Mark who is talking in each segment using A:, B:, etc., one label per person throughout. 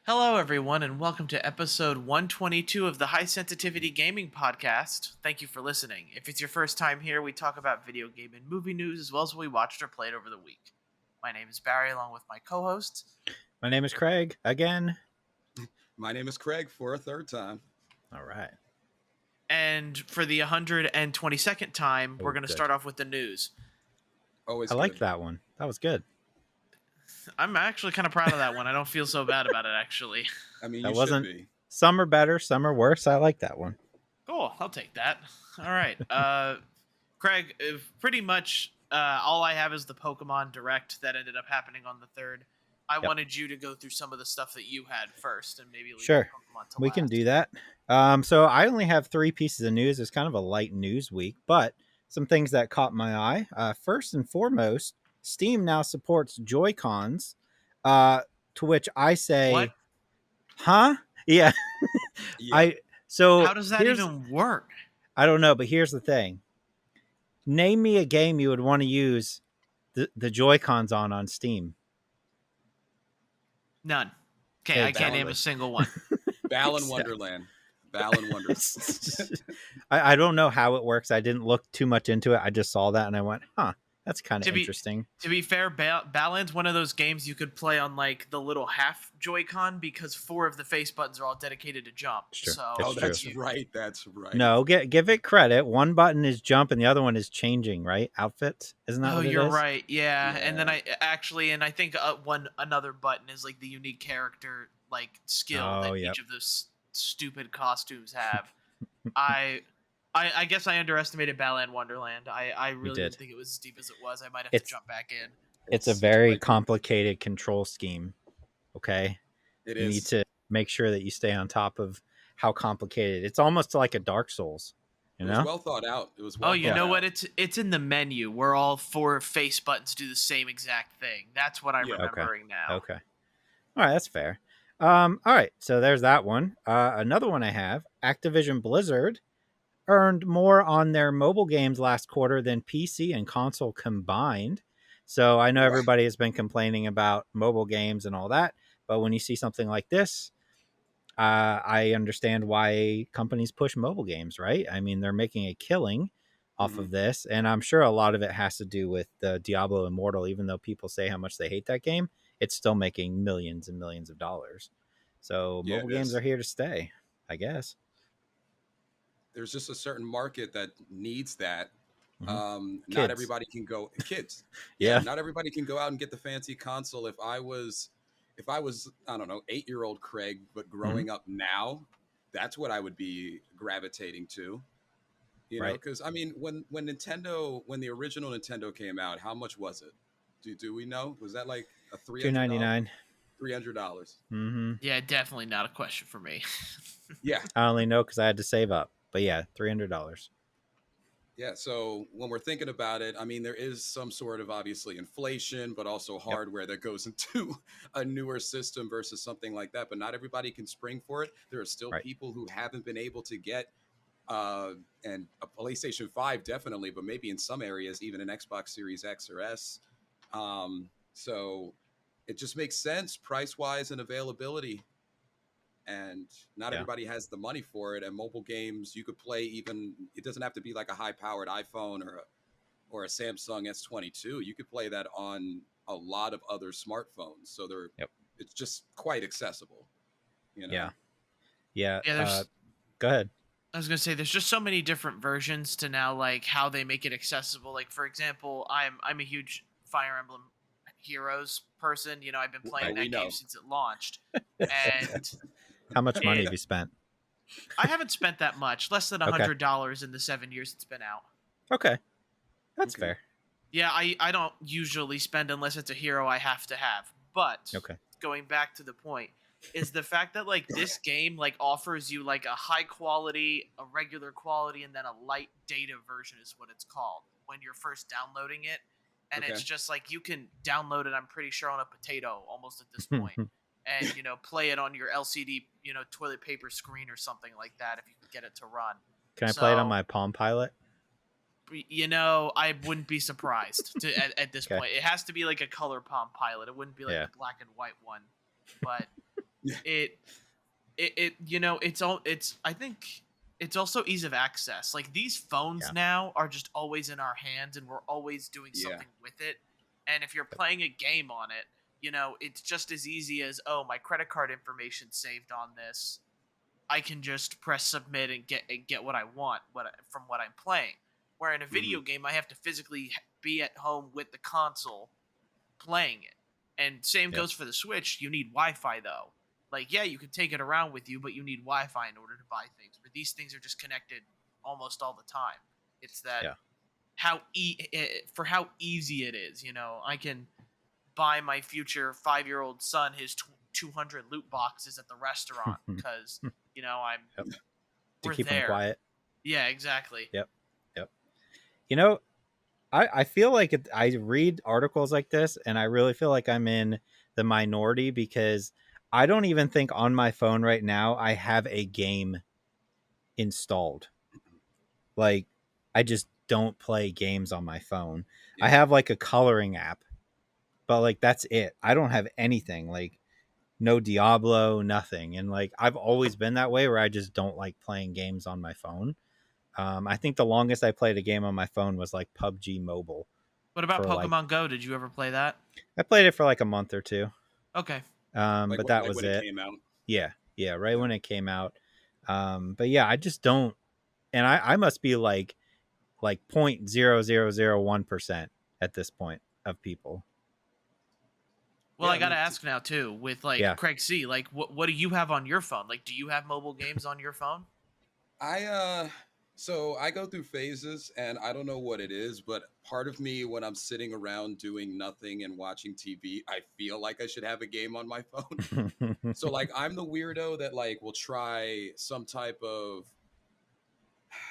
A: Hello, everyone, and welcome to episode 122 of the High Sensitivity Gaming Podcast. Thank you for listening. If it's your first time here, we talk about video game and movie news as well as what we watched or played over the week. My name is Barry, along with my co-host.
B: My name is Craig, again.
C: My name is Craig for a third time.
B: All right.
A: And for the 122nd time, we're going to start off with the news.
C: Always
B: I
C: good.
B: liked that one. That was good.
A: I'm actually kind of proud of that one. I don't feel so bad about it, actually.
C: I mean,
B: That
C: you
B: wasn't-
C: should be.
B: Some are better, some are worse. I like that one.
A: Cool, I'll take that. All right. Craig, pretty much all I have is the Pokemon Direct that ended up happening on the 3rd. I wanted you to go through some of the stuff that you had first and maybe leave
B: Sure.
A: Pokemon to
B: We
A: last.
B: can do that. So I only have 3 pieces of news. It's kind of a light news week, but some things that caught my eye. First and foremost, Steam now supports Joy-Cons, to which I say,
A: What?
B: huh? Yeah.
C: Yeah.
A: How does that
B: here's-
A: even work?
B: I don't know, but here's the thing. Name me a game you would want to use the Joy-Cons on Steam.
A: None. Okay,
B: Okay,
A: I can't name
C: valid.
A: a single one.
C: Balan Wonderland. Balan Wonderland.
B: I don't know how it works. I didn't look too much into it. I just saw that and I went, huh, that's kind
A: To
B: of
A: be-
B: interesting.
A: To be fair, Balan's one of those games you could play on like the little half Joy-Con because 4 of the face buttons are all dedicated to jump.
B: Sure.
A: So
B: It's
C: Oh,
B: true.
C: that's right. That's right.
B: No, give it credit. One button is jump and the other one is changing, right? Outfits. Isn't that
A: Oh,
B: what it
A: you're
B: is?
A: right. Yeah. And then
C: Yeah.
A: I think another button is like the unique character like skill
B: Oh,
A: that
B: yep.
A: each of those stupid costumes have. I guess I underestimated Balan Wonderland. I really
B: did.
A: didn't think it was as deep as it was. I might have
B: It's-
A: to jump back in.
B: It's a very
C: like-
B: complicated control scheme. Okay.
C: It
B: You
C: is.
B: need to make sure that you stay on top of how complicated. It's almost like a Dark Souls. You
C: It was
B: know?
C: well thought out. It was well
A: Oh, you
C: thought
A: know
C: out.
A: what? It's in the menu where all 4 face buttons do the same exact thing. That's what I'm
C: Yeah.
B: Okay.
A: remembering now.
B: Okay. All right, that's fair. All right, so there's that one. Another one I have, Activision Blizzard earned more on their mobile games last quarter than PC and console combined. So I know
C: Wow.
B: everybody has been complaining about mobile games and all that, but when you see something like this, I understand why companies push mobile games, right? I mean, they're making a killing off of this, and I'm sure a lot of it has to do with the Diablo Immortal. Even though people say how much they hate that game, it's still making millions and millions of dollars. So
C: Yeah,
B: mobile
C: it
B: games
C: is.
B: are here to stay, I guess.
C: There's just a certain market that needs that.
B: Mhm. Kids.
C: Not everybody can go. Kids.
B: Yeah.
C: Not everybody can go out and get the fancy console. If I was, I don't know, 8-year-old Craig, but growing up now, that's what I would be gravitating to. You know,
B: Right.
C: because I mean, when the original Nintendo came out, how much was it? Do we know? Was that like a
B: $299.
C: $300?
B: Mm-hmm.
A: Yeah, definitely not a question for me.
C: Yeah,
B: I only know because I had to save up, but yeah, $300.
C: yeah. So when we're thinking about it, I mean, there is some sort of obviously inflation, but also hardware that goes into a newer system versus something like that. But not everybody can spring for it. There are still
B: Right.
C: people who haven't been able to get. And a PlayStation 5 definitely, but maybe in some areas even an Xbox Series X or S. So it just makes sense price wise and availability. And not
B: Yeah.
C: everybody has the money for it. And mobile games, you could play even. It doesn't have to be like a high powered iPhone or a Samsung S22. You could play that on a lot of other smartphones. So it's just quite accessible. You know?
B: Yeah.
A: Yeah, there's
B: Go ahead.
A: I was gonna say there's just so many different versions to now like how they make it accessible. Like for example, I'm a huge Fire Emblem Heroes person. You know, I've been playing
C: we
A: that
C: know.
A: game since it launched, and
B: How much money
A: Yeah.
B: have you spent?
A: I haven't spent that much, less than
B: Okay.
A: $100 in the 7 years it's been out.
B: Okay. That's
C: Okay.
B: fair.
A: Yeah, I don't usually spend unless it's a hero I have to have. But
B: Okay.
A: going back to the point is the fact that like this game like offers you like a high quality, a regular quality, and then a light data version is what it's called when you're first downloading it. And it's
C: Okay.
A: just like you can download it, I'm pretty sure, on a potato almost at this point. And you know, play it on your LCD, you know, toilet paper screen or something like that if you can get it to run.
B: Can I play it on
A: So-
B: my Palm Pilot?
A: I wouldn't be surprised at this
B: Okay.
A: point. It has to be like a Color Palm Pilot. It wouldn't be like
B: Yeah.
A: the black and white one. But it it's I think it's also ease of access. Like these phones
B: Yeah.
A: now are just always in our hands and we're always doing
C: Yeah.
A: something with it. And if you're playing a game on it, it's just as easy as, oh, my credit card information saved on this. I can just press submit and get what I want from what I'm playing. Where in a video game, I have to physically be at home with the console playing it. And same
B: Yep.
A: goes for the Switch. You need Wi-Fi though. Like, yeah, you can take it around with you, but you need Wi-Fi in order to buy things. But these things are just connected almost all the time. It's that
B: Yeah.
A: how easy it is. I can buy my future 5-year-old son his 200 loot boxes at the restaurant because I'm
B: Yep. To
A: we're
B: keep
A: there.
B: them quiet.
A: Yeah, exactly.
B: Yep. I feel like I read articles like this and I really feel like I'm in the minority because I don't even think on my phone right now I have a game installed. Like, I just don't play games on my phone.
C: Yeah.
B: I have like a coloring app, but like that's it. I don't have anything, like no Diablo, nothing. And like I've always been that way where I just don't like playing games on my phone. I think the longest I played a game on my phone was like PUBG Mobile.
A: What about
B: For, like-
A: Pokemon Go? Did you ever play that?
B: I played it for like a month or two.
A: Okay.
B: But that
C: like
B: was
C: when
B: it.
C: came out.
B: Yeah, right when it came out. But yeah, I just don't, and I must be like 0.0001% at this point of people.
A: Well,
C: Yeah,
A: I gotta
C: me too.
A: ask now too, with like
B: Yeah.
A: Craig C. Like, what do you have on your phone? Like, do you have mobile games on your phone?
C: So I go through phases and I don't know what it is, but part of me when I'm sitting around doing nothing and watching TV, I feel like I should have a game on my phone. So like I'm the weirdo that like will try some type of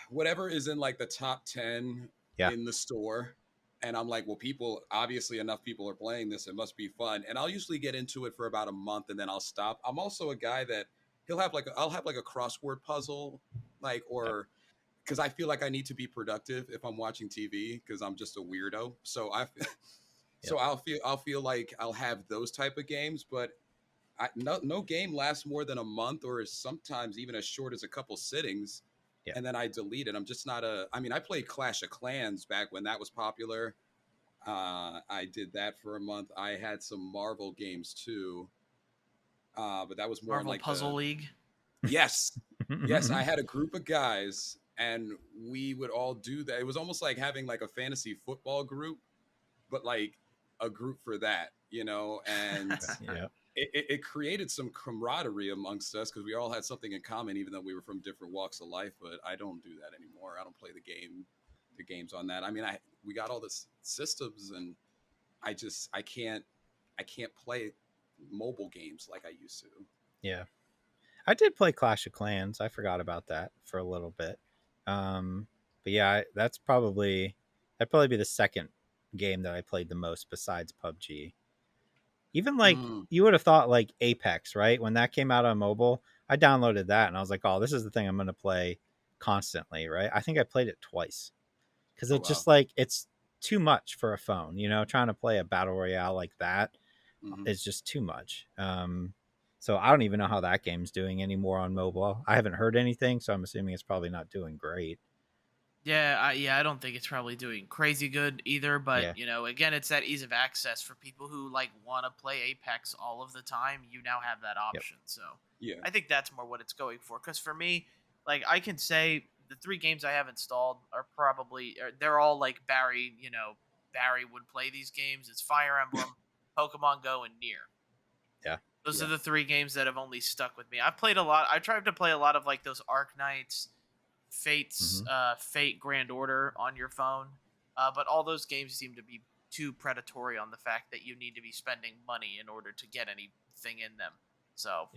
C: whatever is in like the top 10
B: Yeah.
C: in the store. And I'm like, well, obviously enough people are playing this. It must be fun. And I'll usually get into it for about a month and then I'll stop. I'm also a guy that I'll have like a crossword puzzle, like, or because I feel like I need to be productive if I'm watching TV because I'm just a weirdo. So I'll feel like I'll have those type of games, but no game lasts more than a month or is sometimes even as short as a couple sittings.
B: Yeah.
C: And then I delete it. I'm just not I played Clash of Clans back when that was popular. I did that for a month. I had some Marvel games too. But that was more
A: Marvel
C: like
A: Puzzle League.
C: Yes. Yes, I had a group of guys and we would all do that. It was almost like having like a fantasy football group, but like a group for that, and
B: Yeah.
C: it created some camaraderie amongst us because we all had something in common, even though we were from different walks of life. But I don't do that anymore. I don't play the games on that. I mean, we got all the systems, and I can't play mobile games like I used to.
B: Yeah. I did play Clash of Clans. I forgot about that for a little bit. But yeah, that'd probably be the second game that I played the most besides PUBG. Even like you would have thought like Apex, right? When that came out on mobile, I downloaded that and I was like, oh, this is the thing I'm going to play constantly, right? I think I played it twice because it's just like it's too much for a phone, trying to play a battle royale like that is just too much. So I don't even know how that game's doing anymore on mobile. I haven't heard anything, so I'm assuming it's probably not doing great.
A: Yeah, I don't think it's probably doing crazy good either. But again, it's that ease of access for people who like want to play Apex all of the time. You now have that option. So
C: Yeah,
A: I think that's more what it's going for. Because for me, like I can say the 3 games I have installed are they're all like Barry. Barry would play these games. It's Fire Emblem, Pokemon Go, and Nier.
B: Yeah.
A: Those are the 3 games that have only stuck with me. I've played a lot. I tried to play a lot of like those Arc Knights, Fate's Fate Grand Order on your phone, but all those games seem to be too predatory on the fact that you need to be spending money in order to get anything in them. So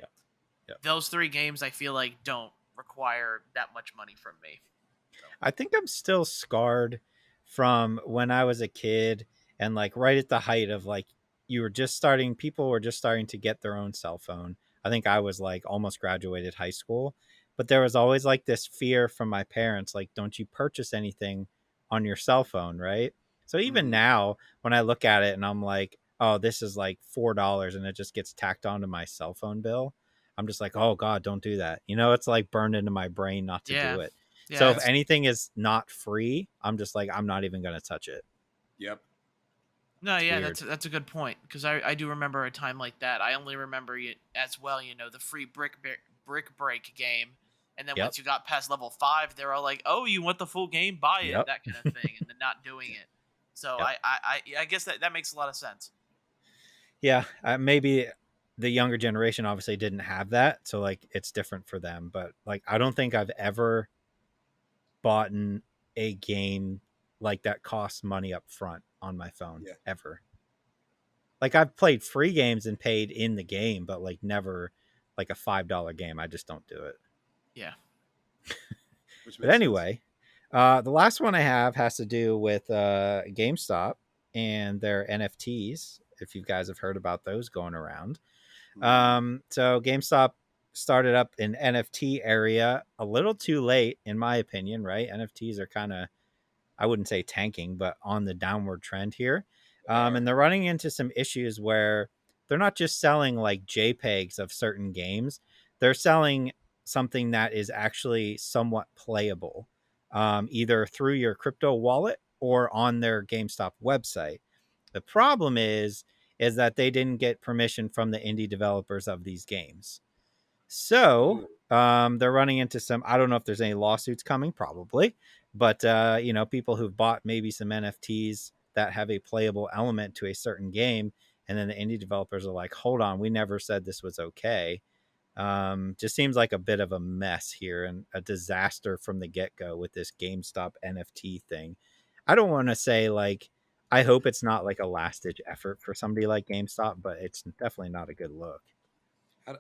A: those 3 games I feel like don't require that much money from me. So.
B: I think I'm still scarred from when I was a kid and like right at the height of like people were just starting to get their own cell phone. I think I was like almost graduated high school, but there was always like this fear from my parents, like, don't you purchase anything on your cell phone, right? So even
C: Mhm.
B: now, when I look at it and I'm like, oh, this is like $4 and it just gets tacked onto my cell phone bill, I'm just like, oh God, don't do that. It's like burned into my brain not to
A: Yeah.
B: do it. So
A: Yeah.
B: if anything is not free, I'm just like, I'm not even going to touch it.
C: Yep.
A: No,
B: It's
A: yeah,
B: weird.
A: that's a good point because I do remember a time like that. I only remember it as well, the free brick break game, and then
B: Yep.
A: once you got past level 5, they're all like, "Oh, you want the full game? Buy it,"
B: Yep.
A: that kind of thing, and then not doing it. So
B: Yep.
A: I guess that makes a lot of sense.
B: Yeah. Maybe the younger generation obviously didn't have that. So like it's different for them. But like, I don't think I've ever bought a game like that costs money up front on my phone
C: Yeah.
B: ever. Like I've played free games and paid in the game, but like never like a $5 game. I just don't do it.
A: Yeah.
C: Which
B: But
C: makes sense.
B: anyway, the last one I have has to do with GameStop and their NFTs. If you guys have heard about those going around,
C: Mhm.
B: so GameStop started up an NFT area a little too late, in my opinion. Right? NFTs are kind of, I wouldn't say tanking, but on the downward trend here.
C: They are.
B: And they're running into some issues where they're not just selling like JPEGs of certain games, they're selling something that is actually somewhat playable, either through your crypto wallet or on their GameStop website. The problem is that they didn't get permission from the indie developers of these games. So
C: Oh.
B: they're running into some. I don't know if there's any lawsuits coming, probably, but people who've bought maybe some NFTs that have a playable element to a certain game, and then the indie developers are like, "Hold on, we never said this was okay." Just seems like a bit of a mess here and a disaster from the get go with this GameStop NFT thing. I don't want to say like. I hope it's not like a last ditch effort for somebody like GameStop, but it's definitely not a good look.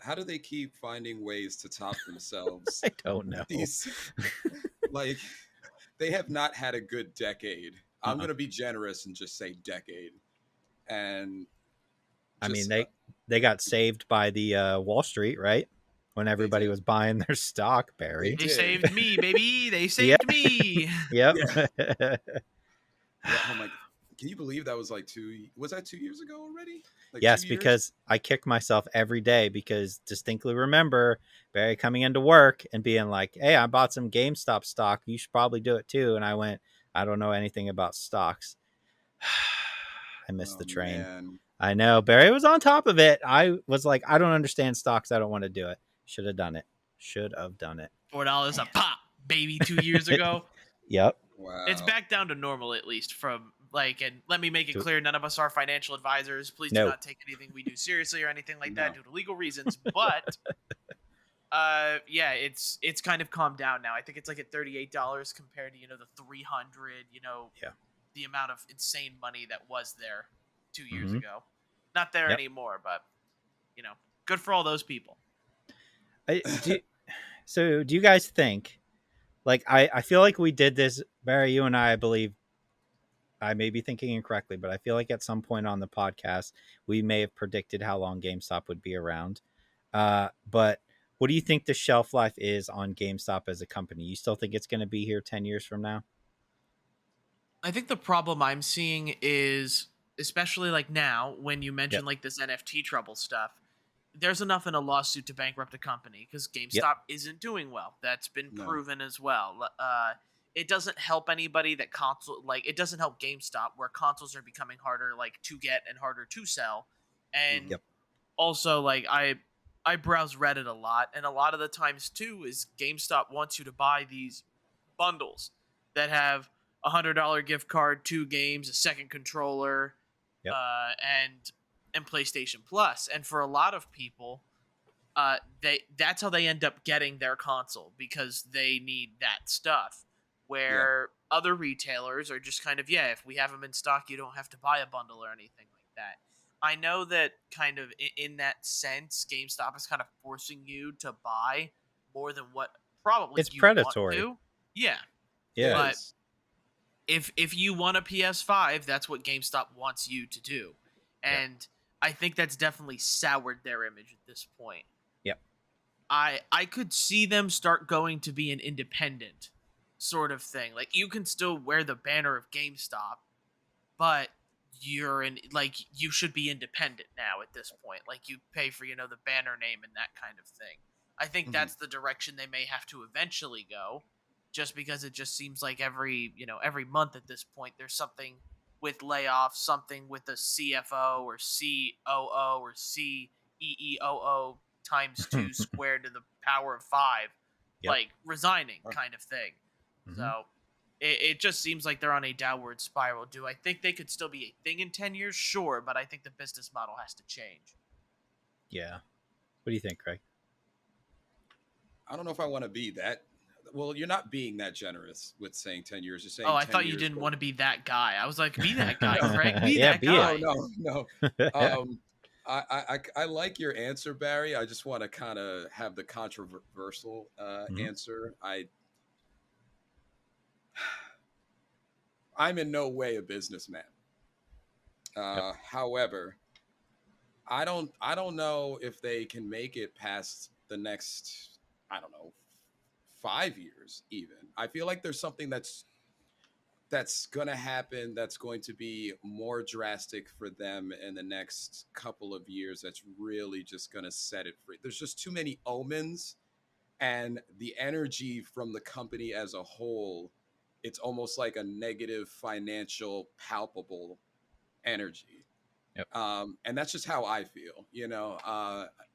C: How do they keep finding ways to top themselves?
B: I don't know.
C: These, like, they have not had a good decade. I'm
B: Uh-uh.
C: going to be generous and just say decade. And
B: I mean,
C: just,
B: they got saved by the Wall Street, right? When
C: they
B: everybody
C: did.
B: was buying their stock,
C: They
B: Barry.
A: They
C: did.
A: saved me, baby. They
B: Yeah.
A: saved me.
B: Yep.
C: Yeah. Yeah. Oh my. Can you believe that was like was that 2 years ago already? Like
B: Yes,
C: 2 years?
B: because I kick myself every day because distinctly remember Barry coming into work and being like, "Hey, I bought some GameStop stock. You should probably do it too." And I went, "I don't know anything about stocks." I missed
C: Oh
B: the train.
C: man.
B: I know Barry was on top of it. I was like, "I don't understand stocks. I don't want to do it." Should have done it. Should have done it.
A: $4 a pop, baby. 2 years ago.
B: Yep.
A: It's
C: Wow.
A: back down to normal at least from like, and let me make it
B: So-
A: clear, none of us are financial advisors. Please do
B: No.
A: not take anything we do seriously or anything like
C: No.
A: that due to legal reasons. But yeah, it's kind of calmed down now. I think it's like at $38 compared to the 300,
B: Yeah.
A: the amount of insane money that was there 2 years
B: Mhm.
A: ago. Not there
B: Yep.
A: anymore, but good for all those people.
B: So do you guys think, like, I feel like we did this, Barry, you and I believe, I may be thinking incorrectly, but I feel like at some point on the podcast, we may have predicted how long GameStop would be around. But what do you think the shelf life is on GameStop as a company? You still think it's going to be here 10 years from now?
A: I think the problem I'm seeing is, especially like now, when you mention
B: Yep.
A: like this NFT trouble stuff, there's enough in a lawsuit to bankrupt a company because GameStop
B: Yep.
A: isn't doing well. That's been
C: No.
A: proven as well. It doesn't help anybody that it doesn't help GameStop where consoles are becoming harder like to get and harder to sell. And
B: Yep.
A: also like I browse Reddit a lot, and a lot of the times too is GameStop wants you to buy these bundles that have $100 gift card, 2 games, a second controller,
B: Yep.
A: and PlayStation Plus. And for a lot of people, that's how they end up getting their console because they need that stuff. Where other retailers are just kind of, if we have them in stock, you don't have to buy a bundle or anything like that. I know that kind of in that sense, GameStop is kind of forcing you to buy more than what probably
B: It's
A: you
B: predatory.
A: want to. Yeah.
B: Yeah.
A: But
C: is.
A: if you want a PS5, that's what GameStop wants you to do. And I think that's definitely soured their image at this point.
B: Yep.
A: I could see them start going to be an independent sort of thing. Like you can still wear the banner of GameStop, but you're in like you should be independent now at this point. Like you pay for the banner name and that kind of thing. I think
C: Mhm.
A: that's the direction they may have to eventually go, just because it just seems like every month at this point there's something with layoffs, something with a CFO or COO or CEEOO times two squared to the power of five,
B: Yep.
A: like resigning
C: Right.
A: kind of thing.
B: Mm-hmm.
A: So it just seems like they're on a downward spiral. Do I think they could still be a thing in 10 years? Sure, but I think the business model has to change.
B: Yeah. What do you think, Craig?
C: I don't know if I want to be that. Well, you're not being that generous with saying 10 years. You're
A: Oh,
C: saying
A: I
C: 10
A: thought you
C: years.
A: didn't
C: But
A: want to be that guy. I was like, be that guy,
C: no,
A: Craig. Be
B: Yeah,
A: that
B: be it.
A: guy.
C: no. I like your answer, Barry. I just want to kind of have the controversial
B: Mhm.
C: answer. I'm in no way a businessman.
B: Yep.
C: However, I don't know if they can make it past the next, I don't know, 5 years even. I feel like there's something that's going to happen that's going to be more drastic for them in the next couple of years that's really just going to set it free. There's just too many omens, and the energy from the company as a whole, it's almost like a negative financial palpable energy.
B: Yep.
C: And that's just how I feel,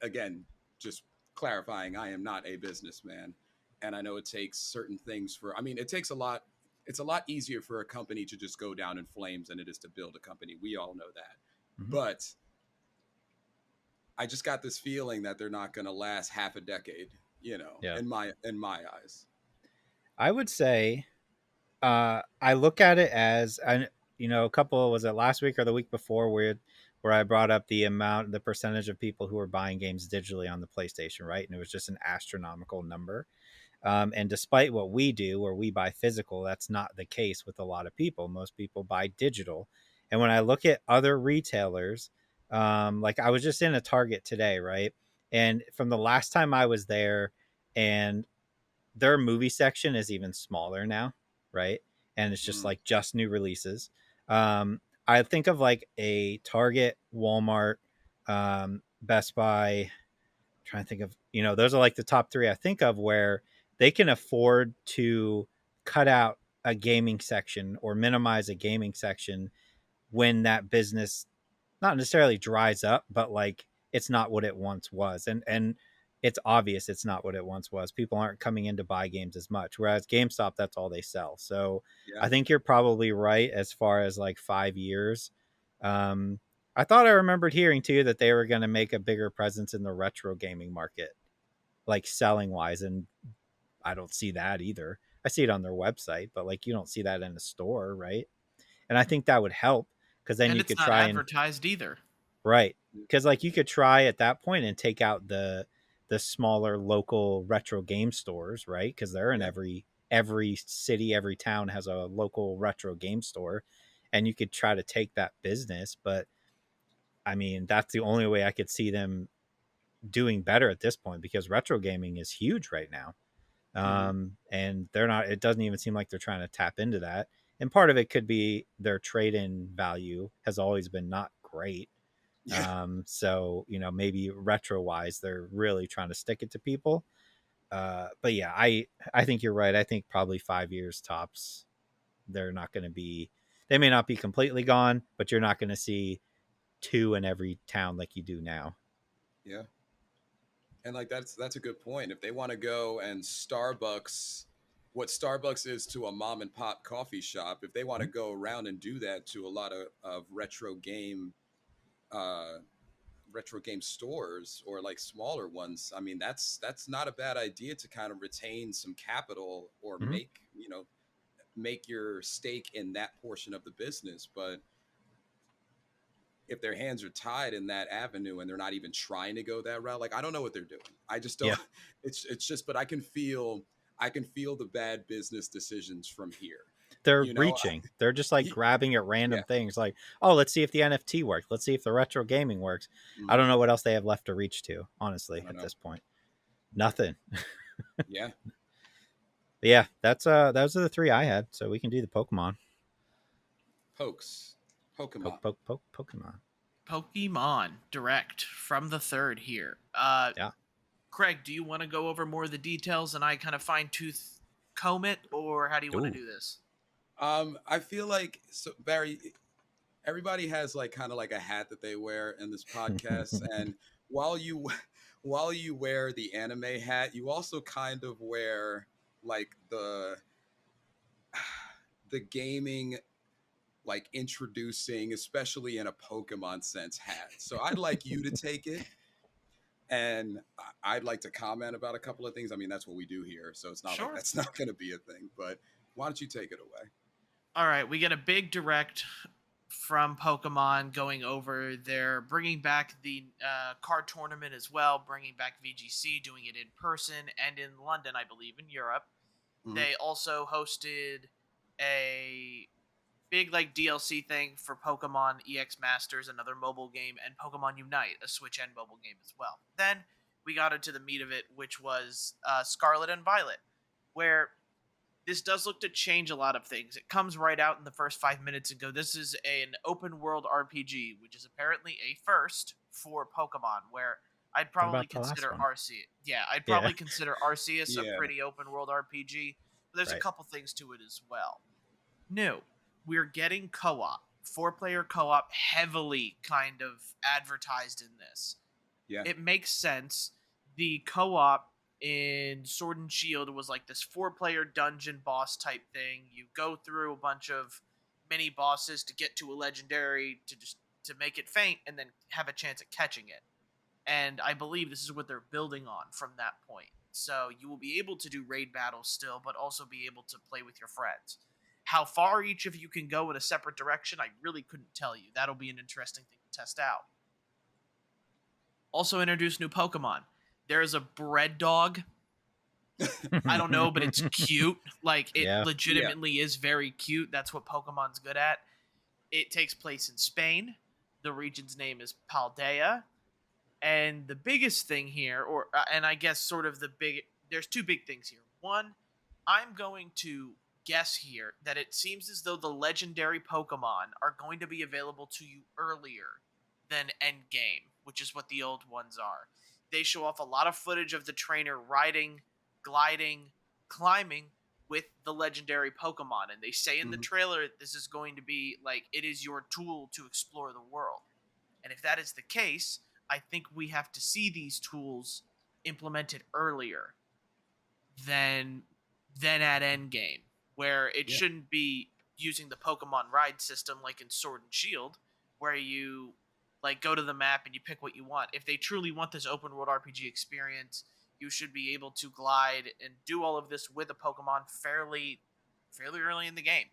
C: again, just clarifying, I am not a businessman. And I know it takes certain things it takes a lot. It's a lot easier for a company to just go down in flames than it is to build a company. We all know that.
B: Mhm.
C: But I just got this feeling that they're not going to last half a decade,
B: Yeah.
C: in my eyes.
B: I would say I look at it as a couple, was it last week or the week before, where I brought up the percentage of people who are buying games digitally on the PlayStation, right? And it was just an astronomical number. And despite what we do, where we buy physical, that's not the case with a lot of people. Most people buy digital. And when I look at other retailers, like I was just in a Target today, right? And from the last time I was there, and their movie section is even smaller now, right? And it's just
C: Mm,
B: like just new releases. I think of like a Target, Walmart, Best Buy. Trying to think of, those are like the top three I think of where they can afford to cut out a gaming section or minimize a gaming section when that business not necessarily dries up, but like it's not what it once was. And it's obvious it's not what it once was. People aren't coming in to buy games as much. Whereas GameStop, that's all they sell. So
C: yeah.
B: I think you're probably right as far as like 5 years. Um, I thought I remembered hearing too that they were going to make a bigger presence in the retro gaming market, like selling wise. And I don't see that either. I see it on their website, but like you don't see that in a store, right? And I think that would help because then
A: And
B: you
A: it's
B: could
A: not
B: try and
A: advertised either.
B: right, because like you could try at that point and take out the smaller local retro game stores, right? Because they're in
C: Yeah.
B: every city, every town has a local retro game store, and you could try to take that business. But I mean, that's the only way I could see them doing better at this point because retro gaming is huge right now.
C: Hmm.
B: And they're not, it doesn't even seem like they're trying to tap into that. And part of it could be their trade-in value has always been not great.
C: Yeah.
B: So maybe retro wise they're really trying to stick it to people. But yeah, I think you're right. I think probably 5 years tops. They're not going to be, they may not be completely gone, but you're not going to see two in every town like you do now.
C: Yeah. And like that's a good point. If they want to go and Starbucks, what Starbucks is to a mom and pop coffee shop, if they want to
B: Mhm.
C: go around and do that to a lot of uh, retro game stores or like smaller ones, I mean that's not a bad idea to kind of retain some capital or
B: Mhm.
C: make your stake in that portion of the business. But if their hands are tied in that avenue and they're not even trying to go that route, like I don't know what they're doing. I just
B: Yeah,
C: don't. It's just, but I can feel the bad business decisions from here.
B: they're
C: You know,
B: reaching. They're just like grabbing at
C: yeah.
B: random things like, oh, let's see if the NFT works. Let's see if the retro gaming works. I
C: Mhm.
B: don't know what else they have left to reach to,
C: I
B: honestly,
C: don't
B: at
C: know.
B: this point. Nothing.
C: Yeah.
B: Yeah, that's those are the three I had. So we can do the Pokemon.
C: Pokes, Pokemon.
B: Pokemon.
A: Pokemon Direct from the third here.
B: Yeah.
A: Craig, do you want to go over more of the details and I kind of fine tooth comb it, or how do you want to
B: Ooh.
A: do this?
C: I feel like so Barry. Everybody has like kind of like a hat that they wear in this podcast, and while you while you wear the anime hat, you also kind of wear like the gaming, like introducing, especially in a Pokemon sense, hat. So I'd like you to take it, and I'd like to comment about a couple of things. I mean, that's what we do here, so it's not like
A: Sure.
C: that's not going to be a thing. But why don't you take it away?
A: All right, we get a big direct from Pokemon going over. They're bringing back the card tournament as well, bringing back VGC, doing it in person and in London, I believe, in Europe.
C: Mhm.
A: They also hosted a big like DLC thing for Pokemon EX Masters, another mobile game, and Pokemon Unite, a Switch and mobile game as well. Then we got into the meat of it, which was Scarlet and Violet, where this does look to change a lot of things. It comes right out in the first 5 minutes and go, this is an open world RPG, which is apparently a first for Pokemon, where I'd
B: What
A: probably
B: about the last
A: consider
B: one?
A: Arceus. Yeah, I'd
B: Yeah.
A: probably consider Arceus a
C: Yeah.
A: pretty open world RPG. But there's a
B: Right.
A: couple things to it as well. New, we're getting co-op, 4-player co-op, heavily kind of advertised in this.
C: Yeah.
A: It makes sense. The co-op in Sword and Shield was like this 4-player dungeon boss type thing. You go through a bunch of mini bosses to get to a legendary to make it faint and then have a chance at catching it. And I believe this is what they're building on from that point. So you will be able to do raid battles still, but also be able to play with your friends. How far each of you can go in a separate direction, I really couldn't tell you. That'll be an interesting thing to test out. Also introduce new Pokemon. There's a bread dog. I don't know, but it's cute. Like, it
B: Yeah.
A: legitimately is very cute. That's what Pokemon's good at. It takes place in Spain. The region's name is Paldea. And the biggest thing here, and I guess sort of there's two big things here. One, I'm going to guess here that it seems as though the legendary Pokemon are going to be available to you earlier than Endgame, which is what the old ones are. They show off a lot of footage of the trainer riding, gliding, climbing with the legendary Pokemon, and they say in the
C: Mhm.
A: trailer this is going to be like it is your tool to explore the world. And if that is the case, I think we have to see these tools implemented earlier than at Endgame, where it
C: Yeah.
A: shouldn't be using the Pokemon ride system like in Sword and Shield, where you like go to the map and you pick what you want. If they truly want this open world RPG experience, you should be able to glide and do all of this with a Pokemon fairly early in the game.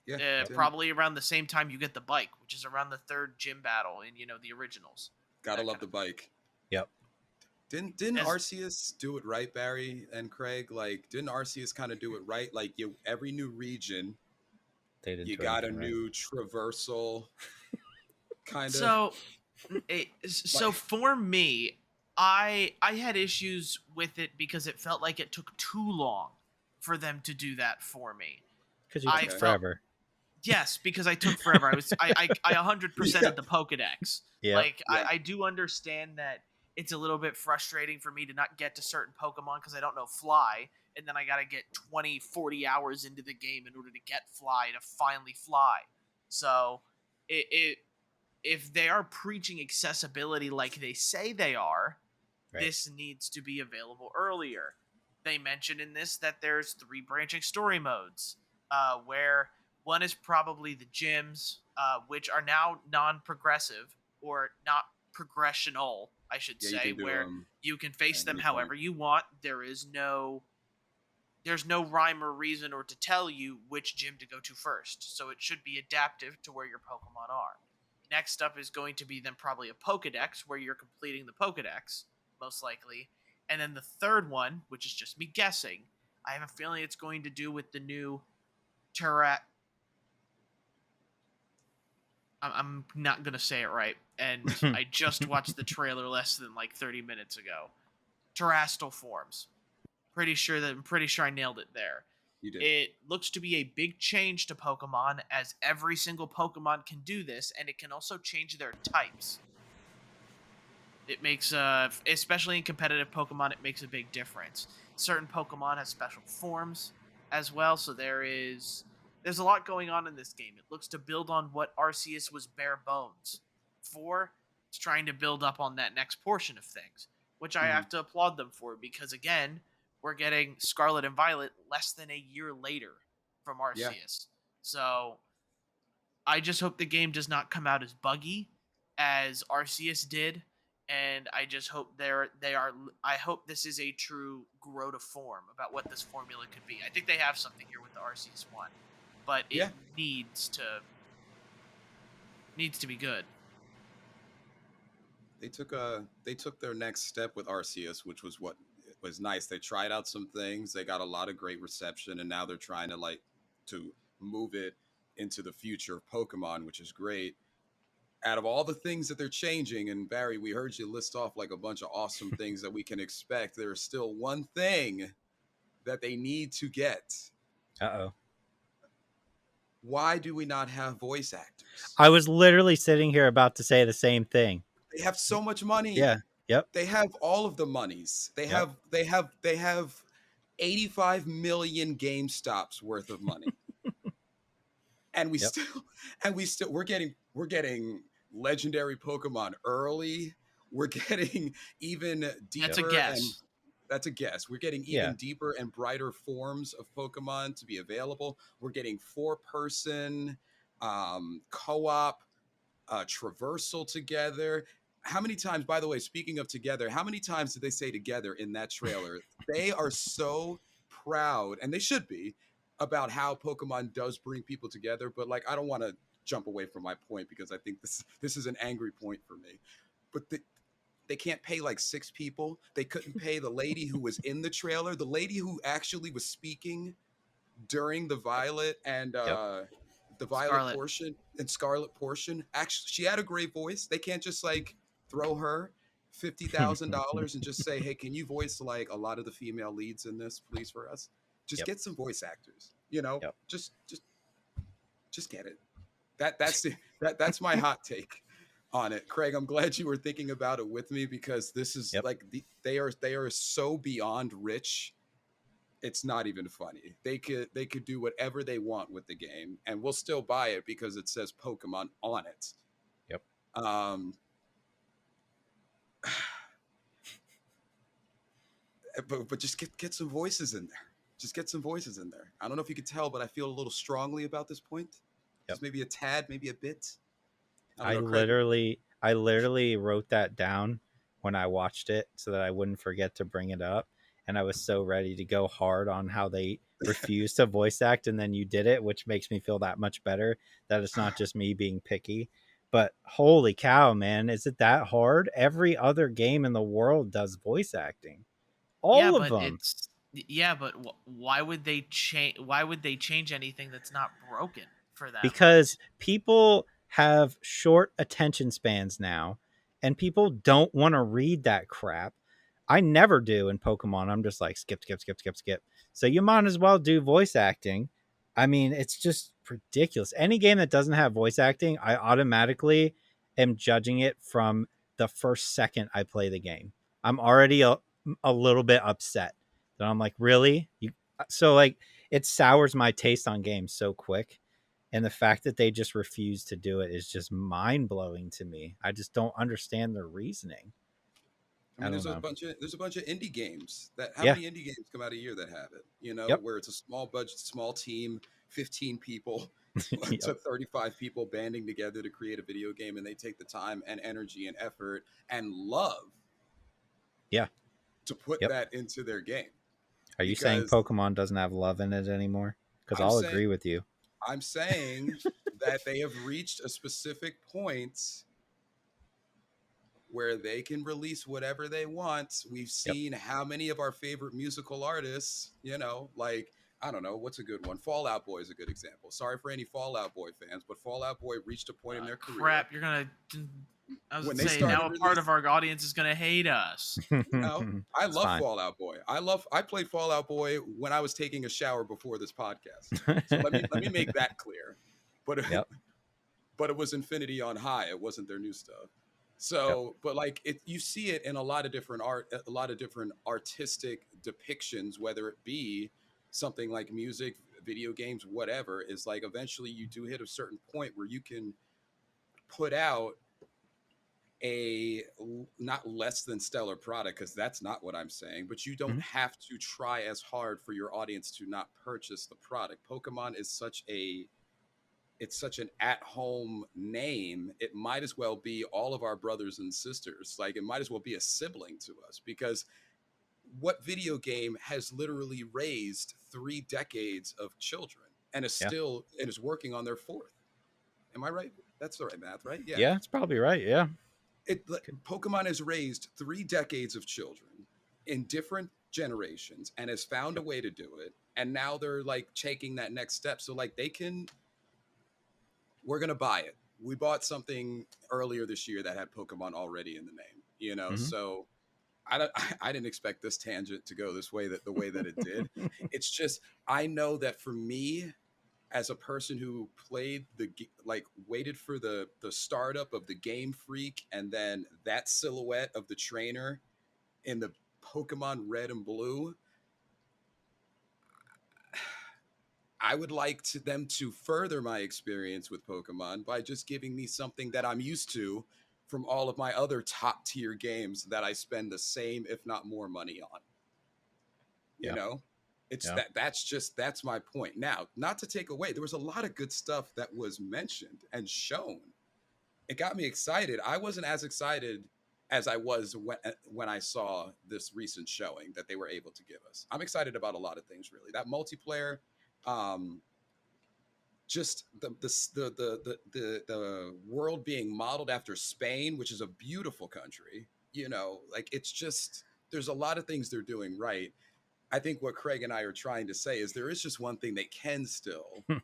C: Yeah.
A: Probably around the same time you get the bike, which is around the third gym battle in the originals.
C: Gotta
A: That
C: love
A: kind
C: the
A: of-
C: bike.
B: Yep.
C: Didn't
A: As-
C: Arceus do it right, Barry and Craig? Like, didn't Arceus kind of do it right? Like, every new region,
B: They didn't
C: you
B: do
C: got a
B: anything right.
C: new traversal, kind of.
A: So for me, I had issues with it because it felt like it took too long for them to do that for me.
B: Because you
A: I
B: took
A: felt-
B: forever.
A: Yes, because I took forever. I 100%ed
C: Yeah.
A: the Pokedex.
B: Yeah.
A: Like
C: Yeah.
A: I do understand that it's a little bit frustrating for me to not get to certain Pokemon because I don't know Fly, and then I got to get 20, 40 hours into the game in order to get Fly to finally fly. So if they are preaching accessibility like they say they are,
B: Right.
A: this needs to be available earlier. They mention in this that there's 3 branching story modes, where one is probably the gyms, which are now non-progressive or not progressional, I should
C: Yeah, you
A: say,
C: can do
A: where
C: 'em
A: you can face
C: at
A: them
C: any
A: however
C: point.
A: you want. There's no rhyme or reason or to tell you which gym to go to first, so it should be adaptive to where your Pokemon are. Next up is going to be then probably a Pokedex, where you're completing the Pokedex, most likely. And then the third one, which is just me guessing, I have a feeling it's going to do with the new I'm not going to say it right, and I just watched the trailer less than like 30 minutes ago. Terastal forms. I'm pretty sure I nailed it there.
C: You did.
A: It looks to be a big change to Pokemon, as every single Pokemon can do this, and it can also change their types. It makes especially in competitive Pokemon, it makes a big difference. Certain Pokemon have special forms as well, so there's a lot going on in this game. It looks to build on what Arceus was bare bones for. It's trying to build up on that next portion of things, which I have to applaud them for, because again, we're getting Scarlet and Violet less than a year later from Arceus.
C: Yeah.
A: So I just hope the game does not come out as buggy as Arceus did, and I just hope they are. I hope this is a true grow to form about what this formula could be. I think they have something here with the Arceus one, but it needs to be good.
C: They took their next step with Arceus, which was what was nice. They tried out some things. They got a lot of great reception, and now they're trying to move it into the future of Pokemon, which is great. Out of all the things that they're changing, and Barry, we heard you list off like a bunch of awesome things that we can expect. There's still one thing that they need to get.
B: Uh-oh.
C: Why do we not have voice actors?
B: I was literally sitting here about to say the same thing.
C: They have so much money.
B: Yeah. Yep.
C: They have all of the monies. They have 85 million GameStops worth of money. And we're getting legendary Pokemon early. We're getting even deeper.
A: That's a guess.
C: That's a guess. We're getting even deeper and brighter forms of Pokemon to be available. We're getting 4-person co-op traversal together. How many times, by the way, speaking of together, how many times did they say together in that trailer? They are so proud, and they should be, about how Pokemon does bring people together. But like, I don't want to jump away from my point, because I think this is an angry point for me. But they can't pay like 6 people. They couldn't pay the lady who was in the trailer, the lady who actually was speaking during the Violet and the Violet portion and Scarlet portion. Actually, she had a great voice. They can't just like throw her $50,000 and just say, "Hey, can you voice like a lot of the female leads in this, please, for us?" Just get some voice actors. You know, just get it. That's my hot take on it. Craig, I'm glad you were thinking about it with me, because this is like they are so beyond rich. It's not even funny. They could do whatever they want with the game, and we'll still buy it because it says Pokemon on it.
B: Yep.
C: But just get some voices in there. Just get some voices in there. I don't know if you could tell, but I feel a little strongly about this point. Just maybe a tad, maybe a bit.
B: I literally wrote that down when I watched it so that I wouldn't forget to bring it up. And I was so ready to go hard on how they refused to voice act, and then you did it, which makes me feel that much better that it's not just me being picky. But holy cow, man, is it that hard? Every other game in the world does voice acting. All of them.
A: But why would they change? Why would they change anything that's not broken for that?
B: Because people have short attention spans now, and people don't want to read that crap. I never do in Pokemon. I'm just like skip. So you might as well do voice acting. I mean, it's just ridiculous. Any game that doesn't have voice acting, I automatically am judging it from the first second I play the game. I'm already a little bit upset. That I'm like, really? So like, it sours my taste on games so quick. And the fact that they just refuse to do it is just mind blowing to me. I just don't understand their reasoning.
C: I mean, there's a bunch of indie games how many indie games come out a year that have it? You know, where it's a small budget, small team, 15 people to 35 people banding together to create a video game, and they take the time and energy and effort and love, to put that into their game.
B: Are you saying Pokemon doesn't have love in it anymore? Because I'll agree with you.
C: I'm saying that they have reached a specific point where they can release whatever they want. We've seen how many of our favorite musical artists, you know, like, I don't know, what's a good one? Fall Out Boy is a good example. Sorry for any Fall Out Boy fans, but Fall Out Boy reached a point in their career.
A: Crap, you're gonna I was
C: When
A: gonna
C: they
A: say
C: started
A: now a part of
C: releasing,
A: our audience is gonna hate us.
C: I
B: It's
C: love
B: fine.
C: Fallout Boy. I played Fallout Boy when I was taking a shower before this podcast. So let me make that clear. But
B: Yep.
C: but it was Infinity on High. It wasn't their new stuff.
B: Yep.
C: So, but like you see it in a lot of different art, a lot of different artistic depictions, whether it be something like music, video games, whatever. Is like eventually you do hit a certain point where you can put out not less than stellar product, because that's not what I'm saying, but you don't
B: Mhm.
C: have to try as hard for your audience to not purchase the product. Pokemon is such an at-home name. It might as well be all of our brothers and sisters. Like, it might as well be a sibling to us, because what video game has literally raised 3 decades of children and
B: Yeah.
C: is working on their fourth? Am I right? That's the right math, right? Yeah.
B: Yeah, it's probably right. Yeah.
C: Pokemon has raised 3 decades of children in different generations and has found a
B: Yep.
C: way to do it. And now they're like taking that next step. So like we're gonna buy it. We bought something earlier this year that had Pokemon already in the name,
B: Mhm.
C: So I didn't expect this tangent to go this way, the way that it did. It's just, I know that for me, as a person who played like waited for the startup of the Game Freak, and then that silhouette of the trainer in the Pokemon Red and Blue, I would like them to further my experience with Pokemon by just giving me something that I'm used to from all of my other top tier games that I spend the same, if not more, money on. You
B: Yeah.
C: know, it's
B: Yeah.
C: that's my point. Now, not to take away, there was a lot of good stuff that was mentioned and shown. It got me excited. I wasn't as excited as I was when I saw this recent showing that they were able to give us. I'm excited about a lot of things, really. That multiplayer, um, just the world being modeled after Spain, which is a beautiful country. Like, it's just, there's a lot of things they're doing right. I think what Craig and I are trying to say is there is just one thing they can still
B: Yep.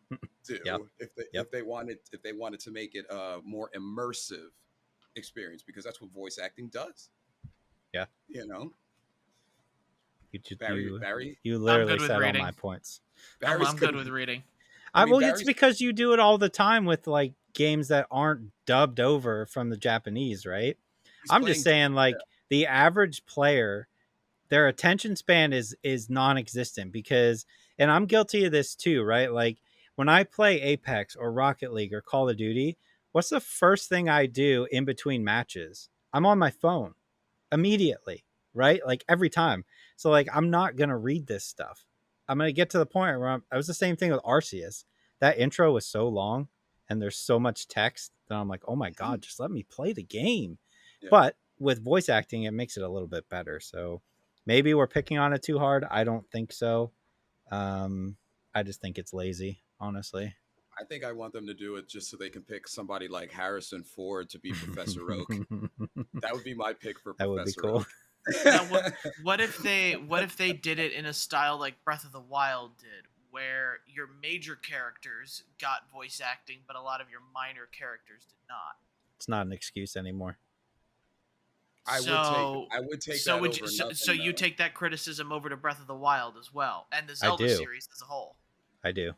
C: do if they
B: Yep.
C: wanted to make it a more immersive experience, because that's what voice acting does.
B: Yeah.
C: You know,
B: You ju-
C: Barry
B: you
C: Barry
B: you
A: I'm
B: literally
A: good with
B: said all my
A: reading.
B: points.
C: Barry's
A: I'm good
C: good.
A: with reading.
C: I mean,
B: Well, it's
C: Barry's
B: because you do it all the time with like games that aren't dubbed over from the Japanese, right?
C: he's
B: I'm just
C: playing.
B: saying, like the average player, their attention span is non-existent because, and I'm guilty of this too, right? Like when I play Apex or Rocket League or Call of Duty, what's the first thing I do in between matches? I'm on my phone immediately, right? Like every time. So like I'm not gonna read this stuff. I'm gonna get to the point where I was the same thing with Arceus. That intro was so long and there's so much text that I'm like, oh my god, just let me play the game.
C: Yeah,
B: But with voice acting, it makes it a little bit better. So maybe we're picking on it too hard. I don't think so. I just think it's lazy, honestly.
C: I think I want them to do it just so they can pick somebody like Harrison Ford to be Professor Oak. That would be my pick for
B: That would be
C: Professor
B: cool.
C: Oak.
A: Now, what if they did it in a style like Breath of the Wild did, where your major characters got voice acting, but a lot of your minor characters did not?
B: It's not an excuse anymore.
A: So,
C: I would take
A: so
C: that
A: would you,
C: over
A: so
C: nothing,
A: you
C: though.
A: take that criticism over to Breath of the Wild as well, and the
B: I
A: Zelda
B: do.
A: series as a whole?
B: I do.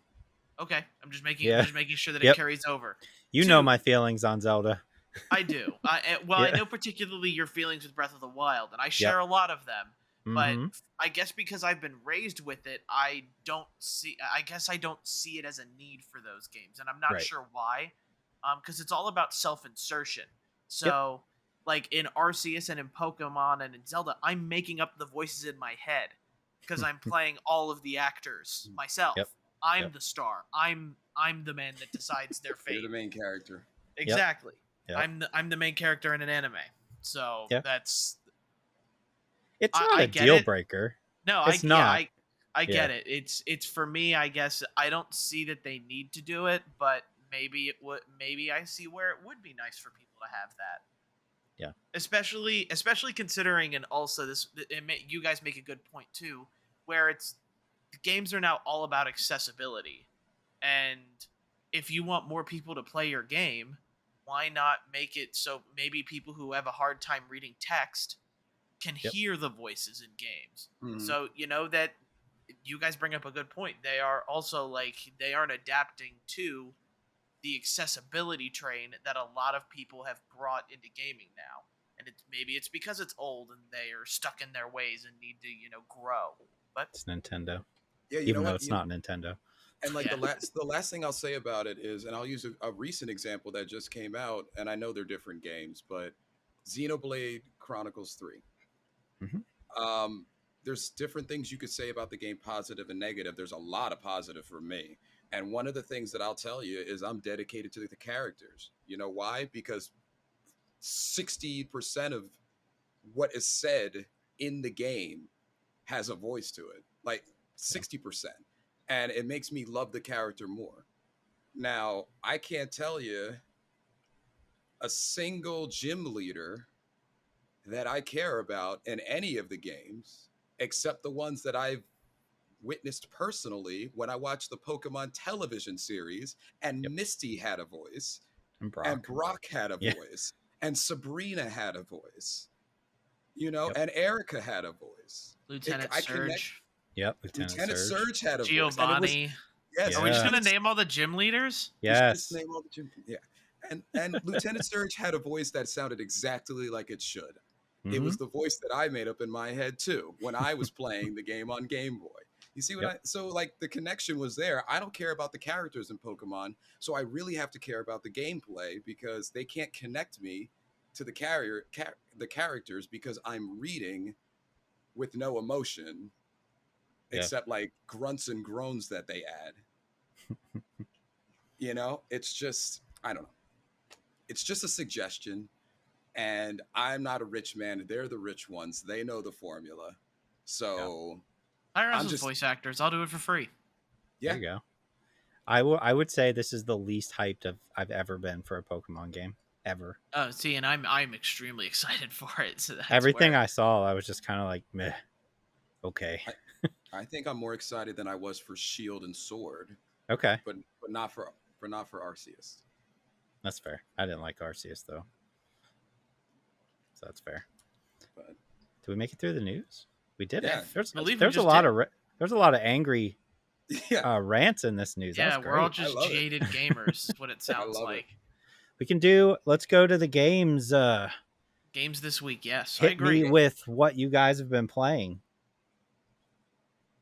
A: Okay, I'm
B: Yeah.
A: just making sure that it
B: Yep.
A: carries over.
B: You know
A: Two,
B: my feelings on Zelda.
A: I do. I
B: Yeah.
A: know particularly your feelings with Breath of the Wild, and I
B: Yep.
A: share a lot of them. But
B: Mm-hmm.
A: I guess because I've been raised with it, I don't see. I guess I don't see it as a need for those games, and I'm not
B: Right.
A: sure why. Because it's all about self-insertion.
B: Yep.
A: So, like in Arceus and in Pokemon and in Zelda, I'm making up the voices in my head because I'm playing all of the actors myself.
B: Yep.
A: I'm
B: Yep.
A: the star. I'm the man that decides their
C: You're
A: fate.
C: the main character.
B: Yep.
A: Exactly.
B: Yep.
A: I'm the main character in an anime. So
B: Yep.
A: that's
B: It's not
A: I
B: a
A: get
B: deal
A: it.
B: breaker.
A: No,
B: It's not.
A: I
B: Yeah.
A: get it. It's for me, I guess I don't see that they need to do it, but maybe I see where it would be nice for people to have that.
B: Yeah.
A: Especially considering, and also you guys make a good point too, where it's the games are now all about accessibility. And if you want more people to play your game, why not make it so maybe people who have a hard time reading text can
B: Yep.
A: hear the voices in games?
C: Mhm.
A: So, that you guys bring up a good point. They are also they aren't adapting to the accessibility train that a lot of people have brought into gaming now. And maybe it's because it's old and they are stuck in their ways and need to, grow. But
B: It's Nintendo,
C: Yeah, you know
B: even though
C: what?
B: it's not Nintendo.
C: And like
A: Yeah.
C: the last thing I'll say about it is, and I'll use a recent example that just came out, and I know they're different games, but Xenoblade Chronicles 3.
B: Mhm.
C: There's different things you could say about the game, positive and negative. There's a lot of positive for me. And one of the things that I'll tell you is I'm dedicated to the characters. You know why? Because 60% of what is said in the game has a voice to it, like 60%. And it makes me love the character more. Now, I can't tell you a single gym leader that I care about in any of the games, except the ones that I've witnessed personally when I watched the Pokemon television series, and
B: Yep.
C: Misty had a voice,
B: And
C: and
B: Brock.
C: Brock had a
B: Yeah.
C: voice, and Sabrina had a voice,
B: Yep.
C: and Erica had a voice.
A: Lieutenant
C: I connect.
A: Surge,
B: Yep. Lieutenant
C: Lieutenant
B: Surge.
C: Surge had a voice, and it was
A: Giovanni.
C: yes.
A: Are we just
B: Yeah.
A: going to name all the gym leaders?
C: We should just
B: Yes.
C: name all the gym. Yeah, and Lieutenant Surge had a voice that sounded exactly like it should. It
B: Mhm.
C: was the voice that I made up in my head too when I was playing the game on Game Boy. You see what
B: Yep.
C: so like the connection was there. I don't care about the characters in Pokemon, so I really have to care about the gameplay because they can't connect me to the the characters because I'm reading with no emotion
B: Yeah.
C: except like grunts and groans that they add. It's just I don't know. It's just a suggestion. And I'm not a rich man. They're the rich ones. They know the formula. So
A: Hire us
C: I'm
A: as
C: just
A: voice actors. I'll do it for free.
C: yeah.
B: There you go. I would say this is the least hyped I've ever been for a Pokemon game ever.
A: Oh, see, and I'm extremely excited for it. So that's
B: Everything
A: where...
B: I saw, I was just kind of like, meh. Okay.
C: I think I'm more excited than I was for Shield and Sword,
B: Okay.
C: but not for Arceus.
B: That's fair. I didn't like Arceus though, so that's fair.
C: But
B: Did we make it through the news? We did
C: Yeah.
B: it. There's
A: I believe we
B: there's a
A: just
B: lot
A: did.
B: of there's a lot of angry
C: yeah,
B: rants in this news.
A: Yeah,
B: That's
A: we're all
B: great.
A: just
C: love it.
A: jaded gamers, is what it sounds
C: love it.
A: like.
B: We can do. Let's go to the games.
A: Games this week, yes. I
B: Hit
A: agree.
B: me with what you guys have been playing.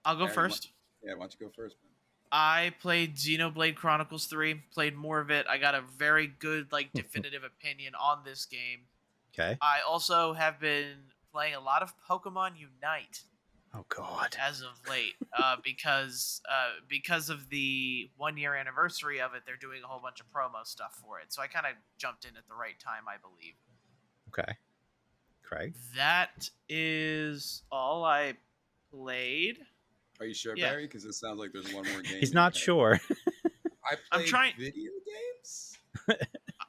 A: I'll go
C: Barry,
A: first.
C: why don't you go first, man?
A: I played Xenoblade Chronicles 3, played more of it. I got a very good, definitive opinion on this game.
B: Okay.
A: I also have been playing a lot of Pokemon Unite
B: Oh God.
A: as of late, because of the 1-year anniversary of it. They're doing a whole bunch of promo stuff for it, so I kind of jumped in at the right time, I believe.
B: Okay. Craig.
A: That is all I played.
C: Are you sure,
A: Yeah.
C: Barry? Because it sounds like there's one more game.
B: He's not sure.
C: I
A: I'm
C: played
A: trying-
C: video games.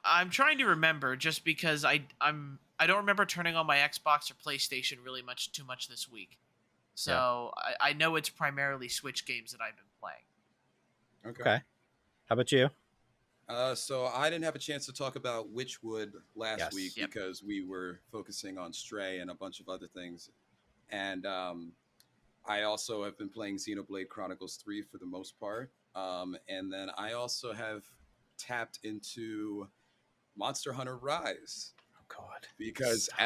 A: I'm trying to remember, just because I don't remember turning on my Xbox or PlayStation really too much this week. So I know it's primarily Switch games that I've been playing.
B: Okay. How about you?
C: So I didn't have a chance to talk about Witchwood last
B: Yes.
C: week
A: Yep.
C: because we were focusing on Stray and a bunch of other things. And I also have been playing Xenoblade Chronicles 3 for the most part. And then I also have tapped into Monster Hunter Rise
B: Oh God.
C: because
B: Stop.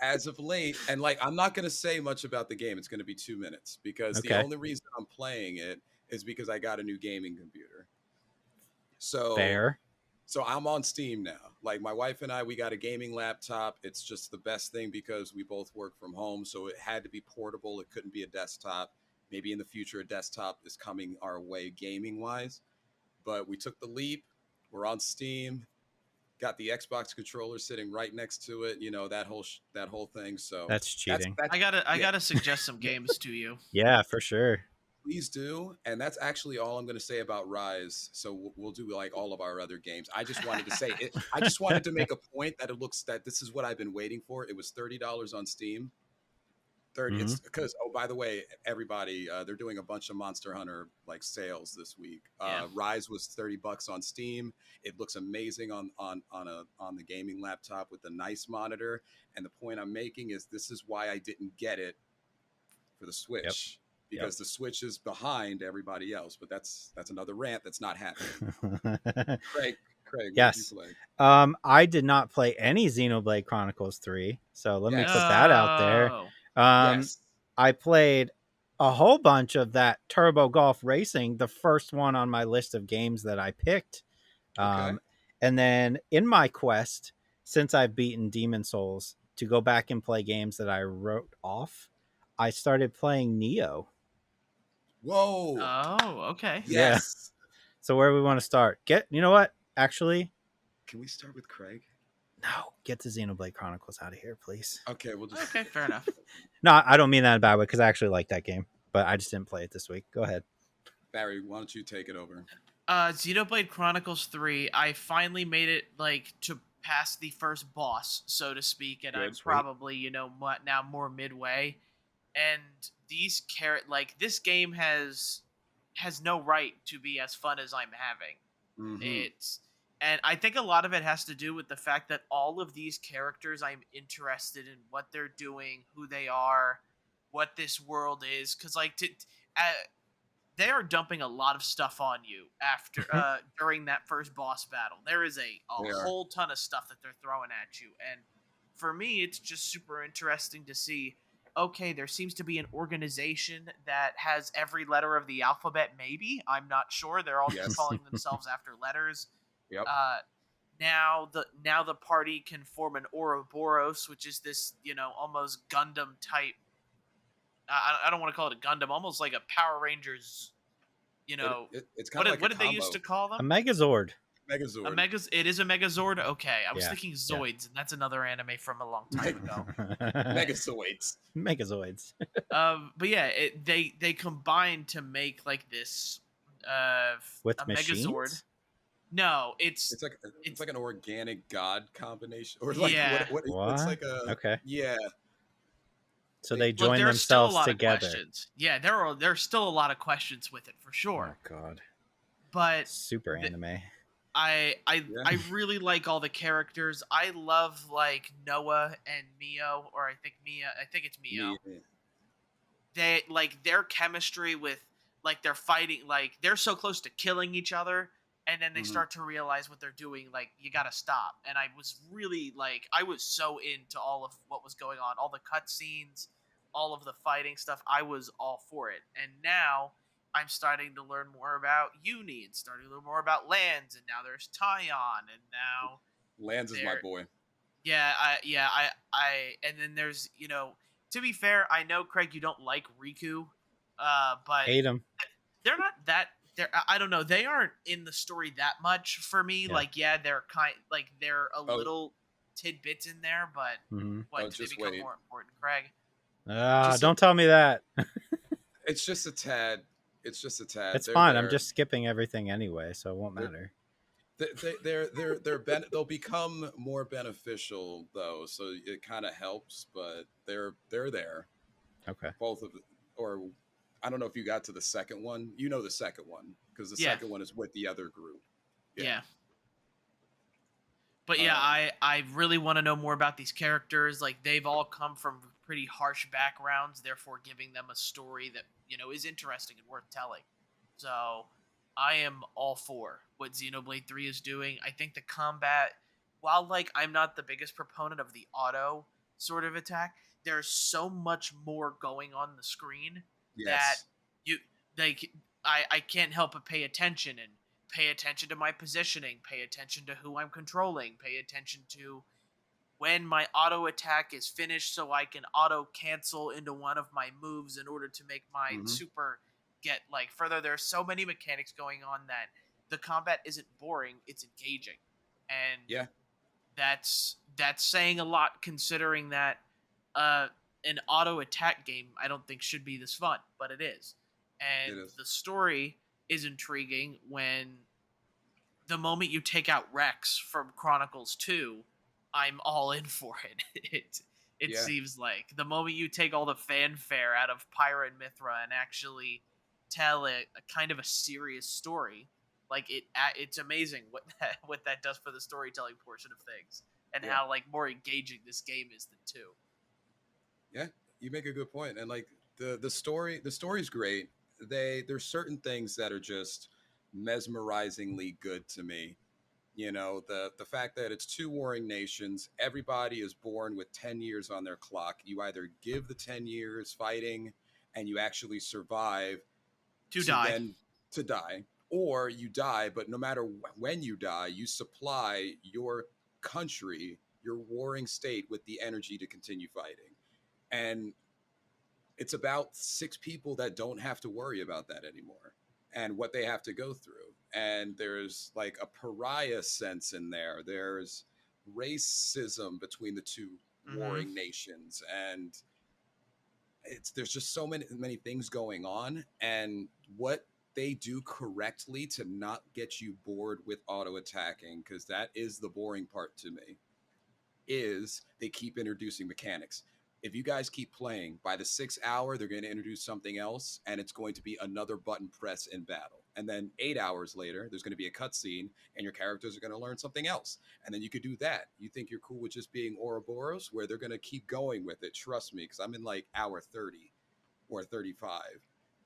C: as of late, and I'm not going to say much about the game. It's going to be 2 minutes because the
B: Okay.
C: only reason I'm playing it is because I got a new gaming computer. So
B: Fair.
C: So I'm on Steam now. Like my wife and I, we got a gaming laptop. It's just the best thing because we both work from home. So it had to be portable. It couldn't be a desktop. Maybe in the future, a desktop is coming our way gaming wise. But we took the leap. We're on Steam. Got the Xbox controller sitting right next to it. That whole thing. So
B: That's cheating.
A: I gotta suggest some games to you.
B: Yeah, for sure.
C: please do. And that's actually all I'm going to say about Rise. So we'll do like all of our other games. I just wanted to say it. I just wanted to make a point that that this is what I've been waiting for. It was $30 on Steam. 30.
B: Mhm.
C: It's because, oh, by the way, everybody, they're doing a bunch of Monster Hunter like sales this week.
A: Yeah.
C: Rise was $30 on Steam. It looks amazing on the gaming laptop with the nice monitor. And the point I'm making is this is why I didn't get it for the
B: Yep.
C: Switch, because the Switch is behind everybody else. But that's another rant that's not happening. Craig, what did you
B: Yes.
C: play?
B: I did not play any Xenoblade Chronicles 3, so let me put
C: Yes.
B: that out there.
A: Oh.
C: Yes.
B: I played a whole bunch of that Turbo Golf Racing, the first one on my list of games that I picked.
C: Okay.
B: And then in my quest, since I've beaten Demon Souls, to go back and play games that I wrote off, I started playing Neo.
C: Whoa.
A: Oh, okay.
B: Yeah.
C: Yes.
B: So where do we want to start? You know what? Actually,
C: Can we start with Craig?
B: no, get the Xenoblade Chronicles out of here, please.
C: Okay, we'll just.
A: Okay, fair enough.
B: No, I don't mean that in a bad way because I actually like that game, but I just didn't play it this week. Go ahead.
C: Barry, why don't you take it over?
A: Xenoblade Chronicles 3, I finally made it like to past the first boss, so to speak, and
C: Good,
A: I'm
C: sweet.
A: probably, now more midway. And this game has no right to be as fun as I'm having.
C: Mhm.
A: And I think a lot of it has to do with the fact that all of these characters, I'm interested in what they're doing, who they are, what this world is, because they are dumping a lot of stuff on you after during that first boss battle. There is a
C: They are.
A: whole ton of stuff that they're throwing at you, and for me, it's just super interesting to see. Okay, there seems to be an organization that has every letter of the alphabet. Maybe, I'm not sure. They're all
C: Yes.
A: just calling themselves after letters.
C: Yep.
A: Now the party can form an Ouroboros, which is this almost Gundam type. I don't want to call it a Gundam, almost like a Power Rangers.
C: It's kind of like
A: what
C: a
A: did they used to call
B: A
A: them?
B: Megazord.
C: Megazord.
A: It is a Megazord. Okay, I was
B: Yeah,
A: thinking
B: yeah.
A: Zoids, and that's another anime from a long time ago.
C: Megazoids.
B: Megazoids.
A: But yeah, they combined to make like this
B: With
A: a
B: machines?
A: Megazord. No,
C: It's like an organic god combination, or like
A: Yeah.
C: what's like a
B: Okay.
C: yeah.
B: So they
A: Look,
B: join
A: there are still a
B: themselves
A: lot
B: together.
A: of questions. Yeah, there's still a lot of questions with it for sure.
B: Oh god.
A: But
B: Super anime.
A: I
C: Yeah.
A: really like all the characters. I love like Noah and Mio, or I think it's Mio. They like their chemistry with like they're fighting, like they're so close to killing each other, and then they
C: Mhm.
A: start to realize what they're doing, like you gotta stop. And I was really like I was so into all of what was going on, all the cutscenes, all of the fighting stuff. I was all for it. And now I'm starting to learn more about Uni and starting to learn more about Lands, and now there's Tyon, and now
C: Lands is my
A: there
C: boy.
A: and then there's, to be fair, I know, Craig, you don't like Riku, but
B: Hate them.
A: they're not that. I don't know. They aren't in the story that much for me.
B: Yeah.
A: Like, they're a little tidbits in there, but
B: Mm-hmm.
A: what do they
C: Just
A: become
C: wait.
A: more important, Craig?
B: Don't tell me that.
C: It's just a tad. It's just a tad.
B: It's
C: They're
B: fine. I'm
C: there.
B: just skipping everything anyway, so it won't matter.
C: They'll become more beneficial though, so it kind of helps. But they're there.
B: Okay.
C: Both of it, or I don't know if you got to the second one. You know the second one because the
A: Yeah.
C: second one is with the other group.
A: Yeah. But yeah, I really want to know more about these characters. Like, they've all come from pretty harsh backgrounds, therefore giving them a story that, is interesting and worth telling. So I am all for what Xenoblade 3 is doing. I think the combat, while like I'm not the biggest proponent of the auto sort of attack, there's so much more going on the screen that
C: Yes.
A: you like I can't help but pay attention to my positioning, pay attention to who I'm controlling, pay attention to when my auto attack is finished so I can auto cancel into one of my moves in order to make my
C: Mhm.
A: super get like further. There's so many mechanics going on that the combat isn't boring, it's engaging. And
C: Yeah.
A: that's saying a lot, considering that an auto attack game I don't think should be this fun, but it is. And
C: It is.
A: the story is intriguing when the moment you take out Rex from Chronicles 2, I'm all in for it. It
C: Yeah.
A: seems like the moment you take all the fanfare out of Pyra and Mithra and actually tell a kind of a serious story, like it's amazing what that does for the storytelling portion of things, and
C: Yeah.
A: how like more engaging this game is than two.
C: Yeah, you make a good point. And like the story's great. There's certain things that are just mesmerizingly good to me. You know, the fact that it's two warring nations, everybody is born with 10 years on their clock. You either give the 10 years fighting and you actually survive
A: To
C: to
A: die.
C: then to die, or you die, but no matter when you die, you supply your country, your warring state, with the energy to continue fighting. And it's about six people that don't have to worry about that anymore and what they have to go through. And there's like a pariah sense in there. There's racism between the two
A: Mm-hmm.
C: warring nations, and there's just so many things going on. And what they do correctly to not get you bored with auto attacking, because that is the boring part to me, is they keep introducing mechanics. If you guys keep playing, by the 6th hour, they're going to introduce something else, and it's going to be another button press in battle. And then 8 hours later, there's going to be a cutscene, and your characters are going to learn something else. And then you could do that. You think you're cool with just being Ouroboros, where they're going to keep going with it. Trust me, because I'm in like hour 30 or 35.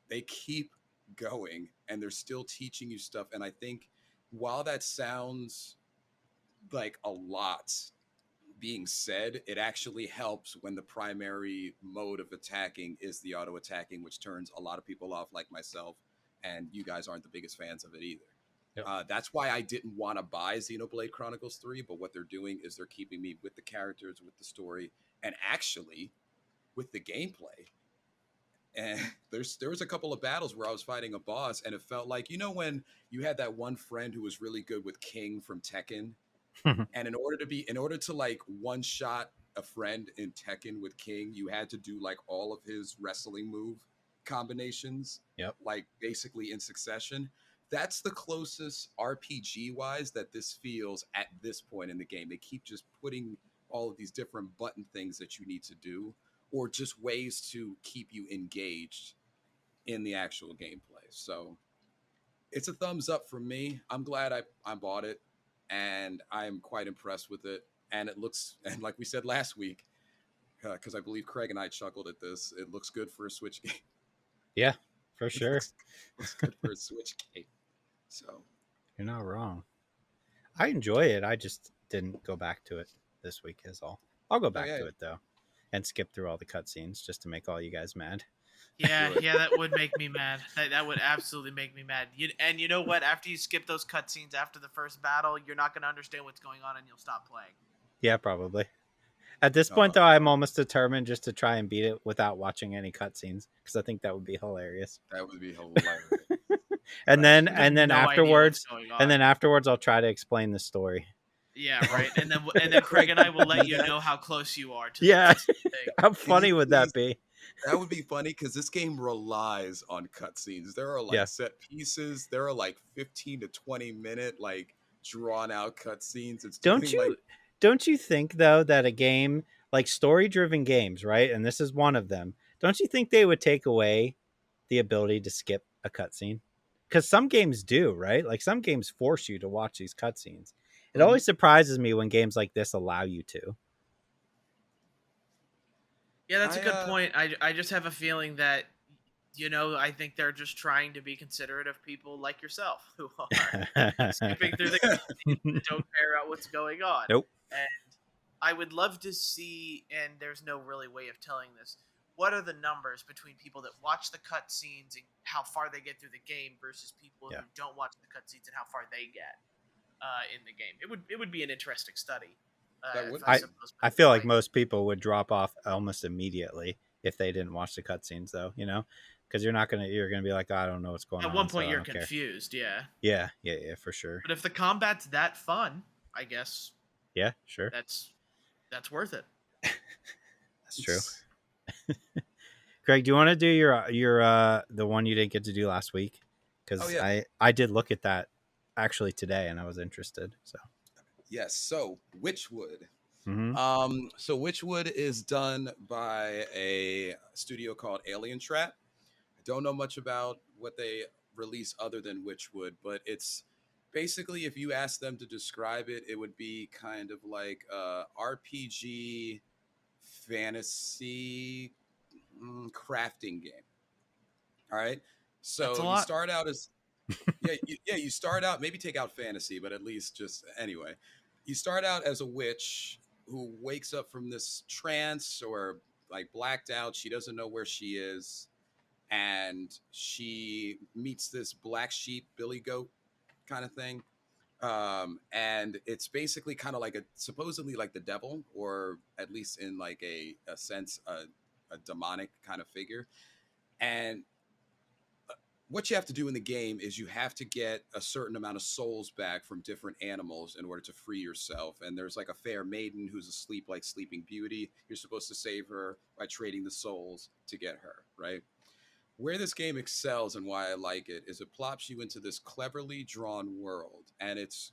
C: They keep going, and they're still teaching you stuff. And I think while that sounds like a lot being said, it actually helps when the primary mode of attacking is the auto attacking, which turns a lot of people off, like myself, and you guys aren't the biggest fans of it either.
B: Yep.
C: That's why I didn't want to buy Xenoblade Chronicles 3, but what they're doing is they're keeping me with the characters, with the story, and actually with the gameplay. And there was a couple of battles where I was fighting a boss, and it felt like, you know, when you had that one friend who was really good with King from Tekken, and in order to like one shot a friend in Tekken with King, you had to do like all of his wrestling move combinations,
B: Yep.
C: like basically in succession. That's the closest RPG wise that this feels at this point in the game. They keep just putting all of these different button things that you need to do, or just ways to keep you engaged in the actual gameplay. So it's a thumbs up from me. I'm glad I bought it, and I'm quite impressed with it. And it looks, and like we said last week, because I believe Craig and I chuckled at this, it looks good for a Switch game.
B: Yeah, for
C: It
B: sure.
C: looks good for a Switch game. So
B: You're not wrong. I enjoy it. I just didn't go back to it this week is all. I'll go back
C: yeah,
B: to it though and skip through all the cutscenes just to make all you guys mad.
A: Yeah,
C: do it.
A: yeah, that would make me mad. That would absolutely make me mad. And you know what? After you skip those cutscenes after the first battle, you're not going to understand what's going on, and you'll stop playing.
B: Yeah, probably. At this point, though, I'm almost determined just to try and beat it without watching any cutscenes because I think that would be hilarious.
C: That would be hilarious.
B: And
C: Right.
B: then
A: No idea what's
B: afterwards,
A: going on.
B: I'll try to explain the story.
A: Yeah, right. And then Craig and I will let you know how close you are to
B: Yeah.
A: the thing.
B: How funny would that be?
C: That would be funny because this game relies on cutscenes. There are like
B: Yeah.
C: set pieces. There are like 15 to 20-minute like drawn out cutscenes. It's
B: Don't you think though that a game like story driven games, right? And this is one of them. Don't you think they would take away the ability to skip a cutscene? Because some games do, right? Like some games force you to watch these cutscenes. It always surprises me when games like this allow you to.
A: Yeah, that's a good point. I just have a feeling that, I think they're just trying to be considerate of people like yourself who are skipping through the cutscenes and don't care about what's going on.
B: Nope.
A: And I would love to see, and there's no really way of telling this, what are the numbers between people that watch the cutscenes and how far they get through the game versus people who don't watch the cutscenes and how far they get in the game. It would be an interesting study.
B: I feel like most people would drop off almost immediately if they didn't watch the cutscenes, though. Because you're gonna be like, oh, I don't know what's going on.
A: At one point,
B: so
A: you're confused.
B: Yeah, for sure.
A: But if the combat's that fun, I guess.
B: Yeah, sure.
A: That's worth it.
B: That's true. Craig, do you want to do your the one you didn't get to do last week? Because I did look at that actually today, and I was interested. So
C: yes. So Witchwood.
B: Mm-hmm.
C: So Witchwood is done by a studio called Alien Trap. I don't know much about what they release other than Witchwood, but it's basically, if you ask them to describe it, it would be kind of like a RPG fantasy crafting game. All right.
A: That's a
C: So you
A: lot.
C: start out as you start out, maybe take out fantasy, but at least just anyway. You start out as a witch who wakes up from this trance or like blacked out. She doesn't know where she is, and she meets this black sheep, billy goat kind of thing. And it's basically kind of like a supposedly like the devil, or at least in like a sense, a demonic kind of figure. And what you have to do in the game is you have to get a certain amount of souls back from different animals in order to free yourself. And there's like a fair maiden who's asleep like Sleeping Beauty. You're supposed to save her by trading the souls to get her, right? Where this game excels and why I like it is it plops you into this cleverly drawn world, and it's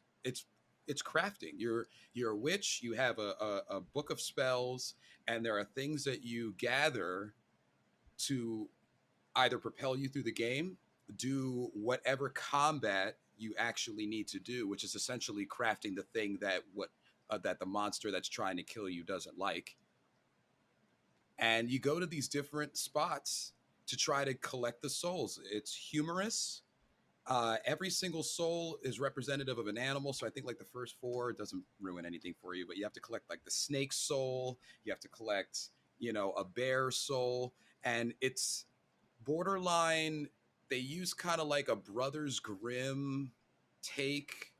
C: crafting. You're a witch. You have a book of spells, and there are things that you gather to either propel you through the game, do whatever combat you actually need to do, which is essentially crafting the thing that the monster that's trying to kill you doesn't like. And you go to these different spots to try to collect the souls. It's humorous. Every single soul is representative of an animal. So I think like the first four, it doesn't ruin anything for you, but you have to collect like the snake soul. You have to collect, a bear soul. And it's borderline. They use kind of like a Brothers Grimm take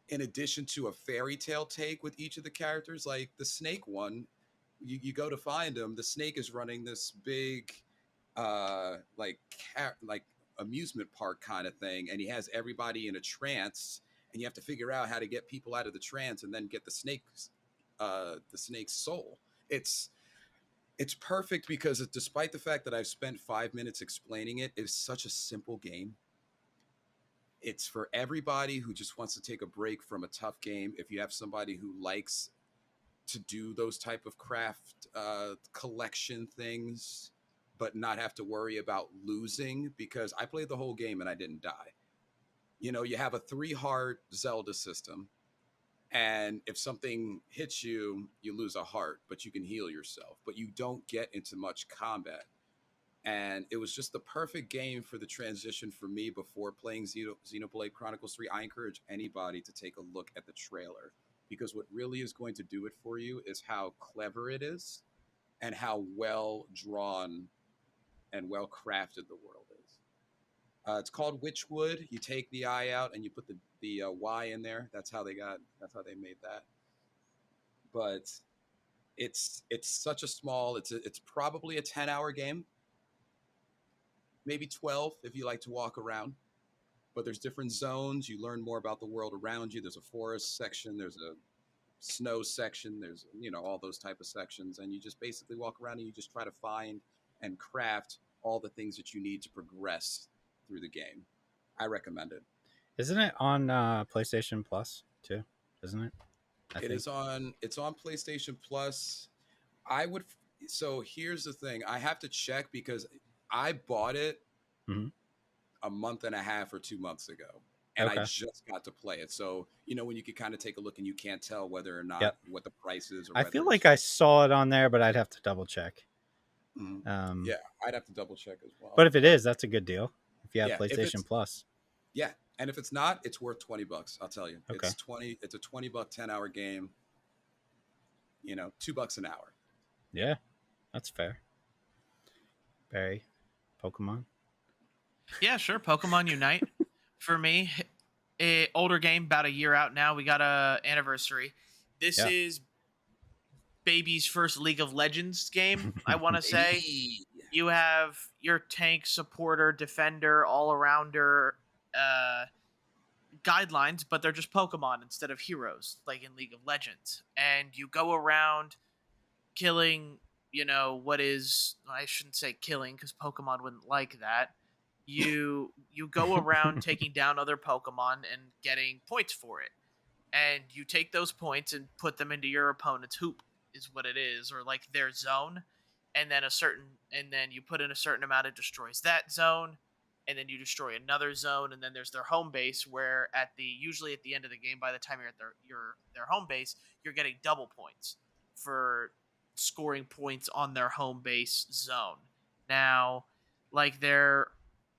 C: in addition to a fairy tale take with each of the characters. Like the snake one, you go to find him. The snake is running this big, like like amusement park kind of thing, and he has everybody in a trance, and you have to figure out how to get people out of the trance and then get the snake's soul. It's perfect because despite the fact that I've spent 5 minutes explaining it, it's such a simple game. It's for everybody who just wants to take a break from a tough game. If you have somebody who likes to do those type of craft collection things, but not have to worry about losing, because I played the whole game and I didn't die. You have a 3-heart Zelda system, and if something hits you, you lose a heart, but you can heal yourself, but you don't get into much combat. And it was just the perfect game for the transition for me before playing Xenoblade Chronicles 3. I encourage anybody to take a look at the trailer, because what really is going to do it for you is how clever it is and how well drawn and well crafted the world is. It's called Witchwood. You take the I out and you put the Y in there. That's how they made that. But it's such a small. It's probably a 10-hour game, maybe 12 if you like to walk around. But there's different zones. You learn more about the world around you. There's a forest section. There's a snow section. There's all those type of sections, and you just basically walk around and you just try to find and craft all the things that you need to progress through the game. I recommend it.
B: Isn't it on PlayStation Plus too? Isn't it?
C: It's on PlayStation Plus. So here's the thing. I have to check because I bought it a month and a half or 2 months ago, and I just got to play it. So when you could kind of take a look and you can't tell whether or not what the price is. Or
B: I feel like I saw it on there, but I'd have to double check.
C: Yeah, I'd have to double check as well.
B: But if it is, that's a good deal. If you have PlayStation Plus.
C: Yeah, and if it's not, it's worth $20. I'll tell you.
B: Okay.
C: It's a $20 10-hour game. $2 an hour.
B: Yeah, that's fair. Barry, Pokemon.
A: Yeah, sure. Pokemon Unite. For me, a older game, about a year out now. We got a anniversary. This is baby's first League of Legends game, I want to say. You have your tank, supporter, defender, all-arounder guidelines, but they're just Pokemon instead of heroes, like in League of Legends. And you go around killing, what is... I shouldn't say killing, because Pokemon wouldn't like that. You go around taking down other Pokemon and getting points for it. and you take those points and put them into your opponent's hoop, is what it is, or like their zone, and then you put in a certain amount, it destroys that zone, and then you destroy another zone, and then there's their home base, where usually at the end of the game, by the time you're at their home base, you're getting double points for scoring points on their home base zone. Now, like there's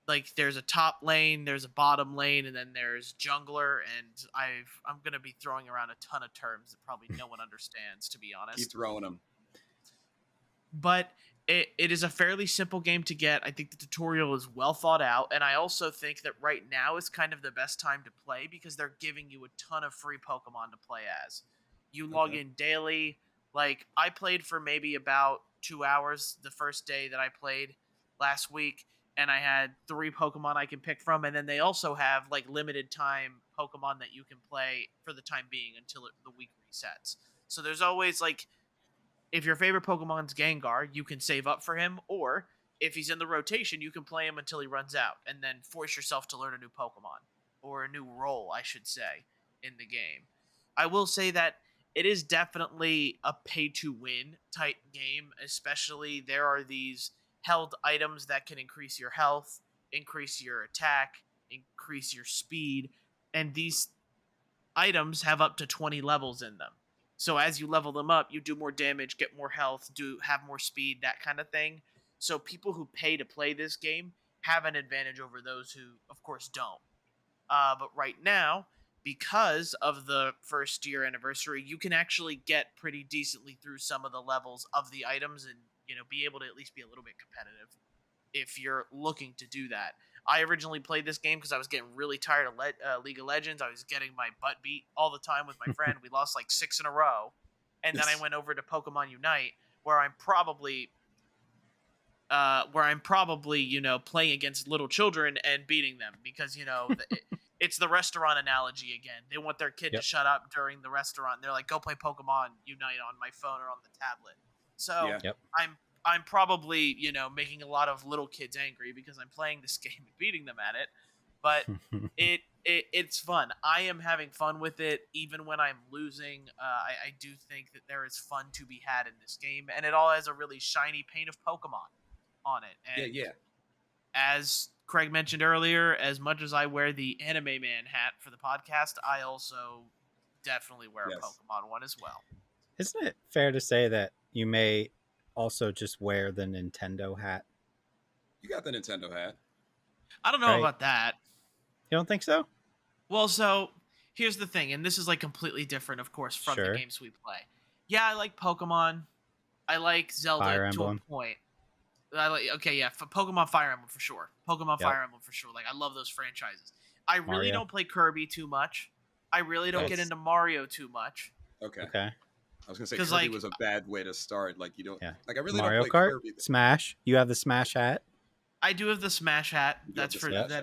A: a top lane, there's a bottom lane, and then there's jungler, and I'm gonna be throwing around a ton of terms that probably no one understands, to be honest.
C: Keep throwing them.
A: But it is a fairly simple game to get. I think the tutorial is well thought out, and I also think that right now is kind of the best time to play because they're giving you a ton of free Pokemon to play as. You log in daily. Like, I played for maybe about 2 hours the first day that I played last week, and I had 3 Pokemon I can pick from, and then they also have like limited time Pokemon that you can play for the time being until the week resets. So there's always like, if your favorite Pokemon's Gengar, you can save up for him, or if he's in the rotation, you can play him until he runs out, and then force yourself to learn a new Pokemon, or a new role, I should say, in the game. I will say that it is definitely a pay-to-win type game, especially there are these held items that can increase your health, increase your attack, increase your speed, and these items have up to 20 levels in them. So as you level them up, you do more damage, get more health, have more speed, that kind of thing. So people who pay to play this game have an advantage over those who, of course, don't. But right now, because of the first year anniversary, you can actually get pretty decently through some of the levels of the items, and be able to at least be a little bit competitive if you're looking to do that. I originally played this game because I was getting really tired of League of Legends. I was getting my butt beat all the time with my friend. We lost like 6 in a row. And then I went over to Pokemon Unite, where I'm probably playing against little children and beating them because, it's the restaurant analogy again. They want their kid to shut up during the restaurant. They're like, go play Pokemon Unite on my phone or on the tablet. So I'm probably, making a lot of little kids angry because I'm playing this game and beating them at it. But it's fun. I am having fun with it, even when I'm losing. I do think that there is fun to be had in this game, and it all has a really shiny paint of Pokemon on it. And as Craig mentioned earlier, as much as I wear the Anime Man hat for the podcast, I also definitely wear a Pokemon one as well.
B: Isn't it fair to say that you may also just wear the Nintendo hat?
C: You got the Nintendo hat.
A: I don't know about that.
B: You don't think so?
A: Well, so here's the thing, and this is like completely different, of course, from the games we play. Yeah, I like Pokemon. I like Zelda to a point. For Pokemon Fire Emblem for sure. Fire Emblem for sure. Like, I love those franchises. I really don't play Kirby too much. I really don't get into Mario too much.
C: Okay. I was gonna say Kirby was a bad way to start. Like, you don't like. I really
B: Mario
C: don't play
B: Kart,
C: Kirby.
B: Smash. You have the Smash hat.
A: I do have the Smash hat. That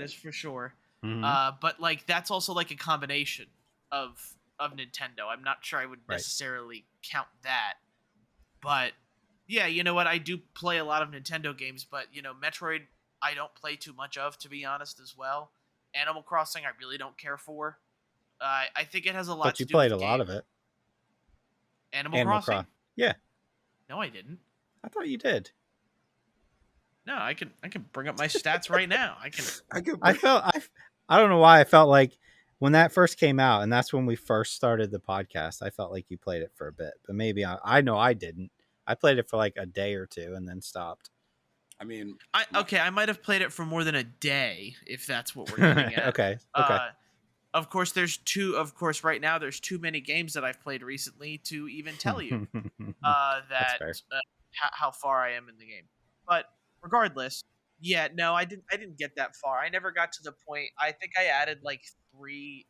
A: is for sure.
B: Mm-hmm.
A: But like, that's also like a combination of Nintendo. I'm not sure I would necessarily count that. But yeah, you know what? I do play a lot of Nintendo games, but Metroid I don't play too much of, to be honest, as well. Animal Crossing I really don't care for. I think it has a lot to do with
B: But you played a lot of it.
A: Animal Crossing?
B: Yeah.
A: No, I didn't.
B: I thought you did.
A: No, I can bring up my stats right now.
B: I don't know why I felt like when that first came out, and that's when we first started the podcast, I felt like you played it for a bit. But maybe I know I didn't. I played it for like a day or two and then stopped.
C: I mean,
A: I might have played it for more than a day, if that's what we're getting at.
B: Okay.
A: Of course, right now there's too many games that I've played recently to even tell you how far I am in the game. But regardless, I didn't get that far. I never got to the point. I think I added like 3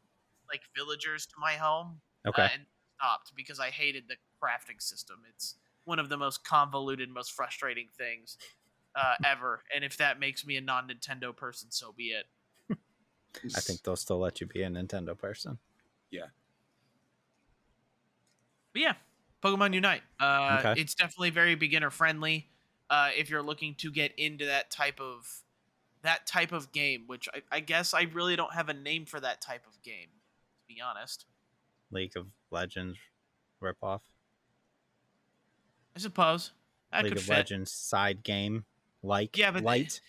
A: like villagers to my home. And stopped because I hated the crafting system. It's one of the most convoluted, most frustrating things ever. And if that makes me a non-Nintendo person, so be it.
B: I think they'll still let you be a Nintendo person.
C: Yeah.
A: But yeah, Pokemon Unite. It's definitely very beginner friendly. If you're looking to get into that type of game, which I guess I really don't have a name for that type of game, to be honest.
B: League of Legends ripoff.
A: I suppose that
B: League
A: could
B: of
A: fit.
B: Legends side game, like
A: Yeah, but
B: light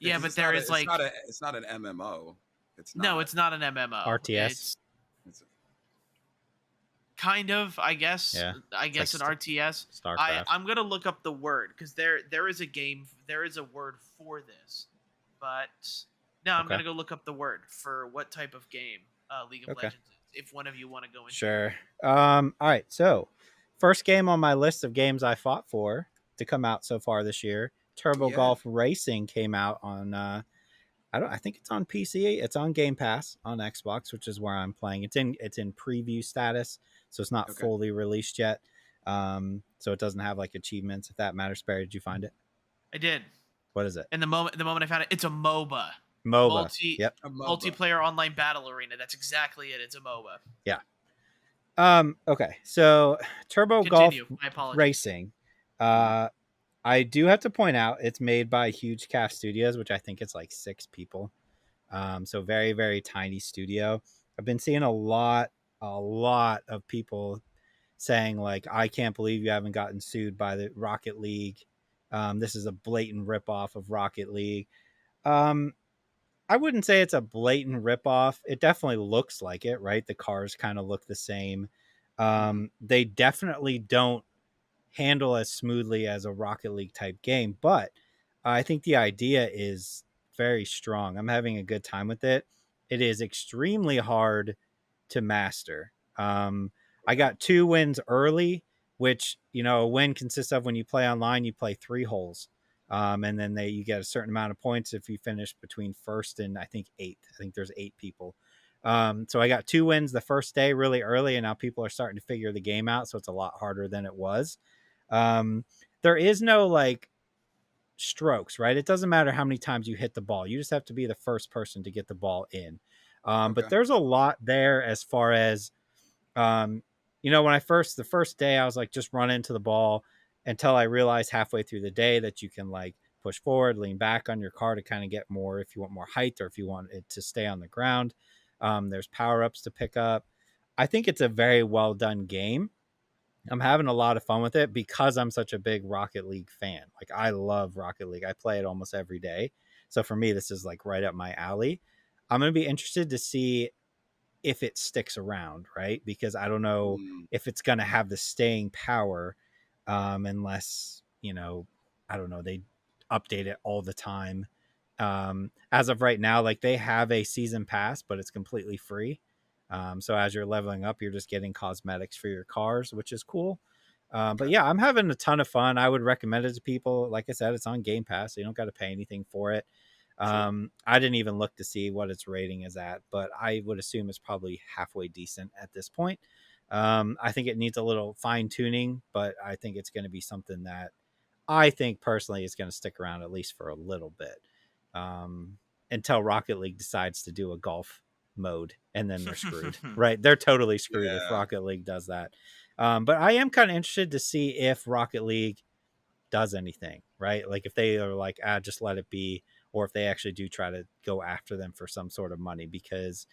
A: yeah,
C: Because
A: but there is like
C: it's not an MMO. It's
A: no,
C: not.
A: it's not an MMO.
B: RTS.
A: It's kind of, I guess.
B: Yeah,
A: I
B: it's like
A: guess an RTS.
B: StarCraft.
A: I'm gonna look up the word because there is a game. There is a word for this, but no, I'm
B: Okay.
A: gonna go look up the word for what type of game League of
B: Okay.
A: Legends is. If one of you want to go into
B: Sure. All right. So, first game on my list of games I fought for to come out so far this year, Turbo
C: Yeah.
B: Golf Racing came out on. I think it's on PC. It's on Game Pass on Xbox, which is where I'm playing. It's in preview status, so it's not
C: Okay.
B: fully released yet. So it doesn't have like achievements. If that matters, Barry, did you find it?
A: I did.
B: What is it?
A: And the moment I found it, it's a MOBA.
B: MOBA. Yep.
C: A MOBA.
A: Multiplayer online battle arena. That's exactly it. It's a MOBA.
B: Yeah. Okay. So Turbo
A: Continue.
B: Golf
A: My apologies.
B: Racing. I do have to point out it's made by Huge Calf Studios, which I think it's like 6 people. So very, very tiny studio. I've been seeing a lot of people saying like, I can't believe you haven't gotten sued by the Rocket League. This is a blatant ripoff of Rocket League. I wouldn't say it's a blatant ripoff. It definitely looks like it, right? The cars kind of look the same. They definitely don't handle as smoothly as a Rocket League type game, but I think the idea is very strong. I'm having a good time with it. It is extremely hard to master. I got 2 wins early, which, a win consists of when you play online, you play 3 holes. And then you get a certain amount of points if you finish between first and I think 8th. I think there's 8 people. So I got 2 wins the first day really early, and now people are starting to figure the game out. So it's a lot harder than it was. There is no like strokes, right? It doesn't matter how many times you hit the ball. You just have to be the first person to get the ball in. But there's a lot there as far as, when the first day I was like, just run into the ball until I realized halfway through the day that you can like push forward, lean back on your car to kind of get more, if you want more height or if you want it to stay on the ground. There's power-ups to pick up. I think it's a very well done game. I'm having a lot of fun with it because I'm such a big Rocket League fan. Like I love Rocket League. I play it almost every day. So for me, this is like right up my alley. I'm going to be interested to see if it sticks around, right? Because I don't know if it's going to have the staying power unless, I don't know, they update it all the time. As of right now, like they have a season pass, but it's completely free. So as you're leveling up, you're just getting cosmetics for your cars, which is cool. But yeah, I'm having a ton of fun. I would recommend it to people. Like I said, it's on Game Pass, so you don't got to pay anything for it. I didn't even look to see what its rating is at, but I would assume it's probably halfway decent at this point. I think it needs a little fine tuning, but I think it's going to be something that I think personally is going to stick around at least for a little bit, until Rocket League decides to do a golf mode, and then they're screwed. Right? They're totally screwed if Rocket League does that. But I am kind of interested to see if Rocket League does anything, right? Like if they are like, just let it be, or if they actually do try to go after them for some sort of money, because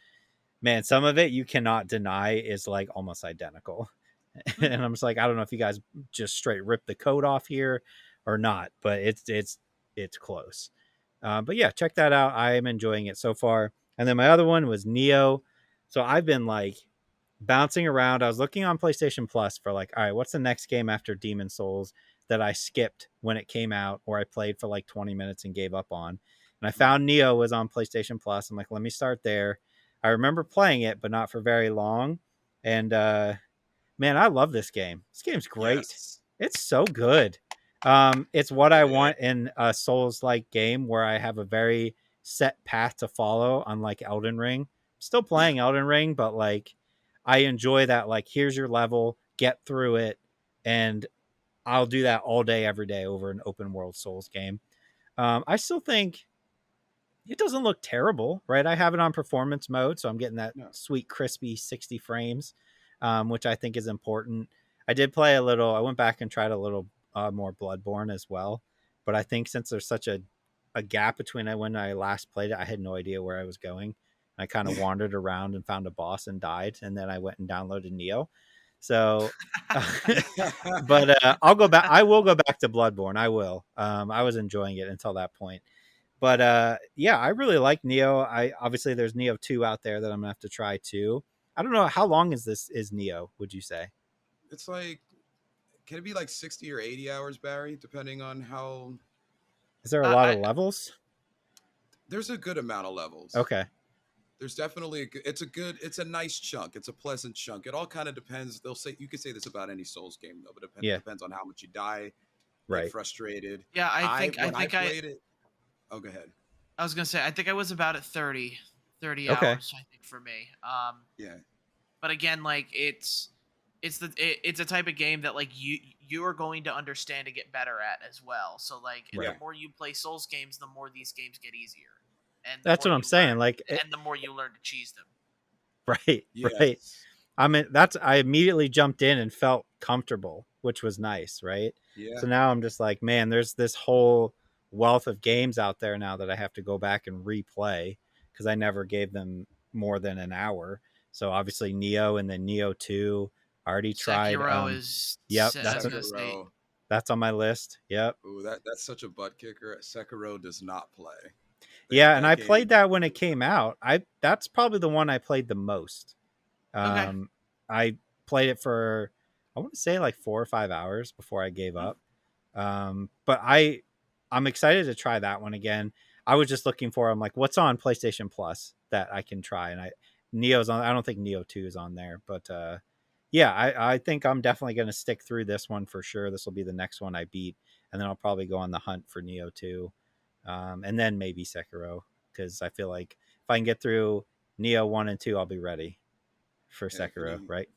B: man, some of it you cannot deny is like almost identical. And I'm just like, I don't know if you guys just straight rip the code off here or not, but it's close. But yeah, check that out. I am enjoying it so far. And then my other one was Neo. So I've been like bouncing around. I was looking on PlayStation Plus for like, all right, what's the next game after Demon Souls that I skipped when it came out, or I played for like 20 minutes and gave up on. And I found Neo was on PlayStation Plus. I'm like, let me start there. I remember playing it, but not for very long. And man, I love this game. This game's great.
C: Yes.
B: It's so good. It's what I want in a Souls-like game where I have a very set path to follow, unlike Elden Ring. Still playing Elden Ring, but like I enjoy that. Like, here's your level, get through it, and I'll do that all day, every day over an open world Souls game. I still think it doesn't look terrible, right? I have it on performance mode, so I'm getting that sweet, crispy 60 frames, which I think is important. I did play a little. I went back and tried a little more Bloodborne as well, but I think since there's such a gap between when I last played it, I had no idea where I was going. I kind of wandered around and found a boss and died, and then I went and downloaded Neo. So, but I'll go back. I will go back to Bloodborne. I will. I was enjoying it until that point. But yeah, I really like Neo. I obviously there's Neo 2 out there that I'm gonna have to try too. I don't know how long is Neo, would you say?
C: It's like, can it be like 60 or 80 hours, Barry, depending on how.
B: Is there a lot
A: I
B: of levels?
C: There's a good amount of levels.
B: Okay.
C: There's definitely it's a nice chunk. It's a pleasant chunk. It all kind of depends. They'll say, you could say this about any Souls game though, but it
B: Yeah.
C: depends on how much you die, get
B: Right.
C: frustrated.
A: yeah,
C: When I played it. Oh, go ahead.
A: I was gonna say I think I was about at 30
B: Okay.
A: hours. I think for me.
C: Yeah.
A: But again, like it's a type of game that like you are going to understand and get better at as well. So like
B: Right.
A: the more you play Souls games, the more these games get easier, and the
B: That's
A: more
B: what I'm
A: you
B: saying.
A: learn,
B: Like,
A: and the more you learn to cheese them.
B: right, right.
C: Yes.
B: I immediately jumped in and felt comfortable, which was nice, right?
C: Yeah.
B: So now I'm just like, man, there's this whole wealth of games out there now that I have to go back and replay because I never gave them more than an hour. So obviously Neo and then Neo 2. I already tried.
A: Sekiro is.
B: Yep,
A: I was gonna say.
C: Sekiro.
B: that's on my list. Yep.
C: Ooh, that's such a butt kicker. Sekiro does not play.
B: Yeah, and
C: That
B: I
C: game.
B: played that when it came out. That's probably the one I played the most.
A: Okay.
B: I played it for I want to say like 4 or 5 hours before I gave up. But I'm excited to try that one again. I was just looking for I'm like what's on PlayStation Plus that I can try, and Neo's on. I don't think Neo 2 is on there, but yeah, I think I'm definitely going to stick through this one for sure. This will be the next one I beat, and then I'll probably go on the hunt for Neo 2, and then maybe Sekiro, because I feel like if I can get through Neo 1 and 2, I'll be ready for
C: Yeah,
B: Sekiro, right?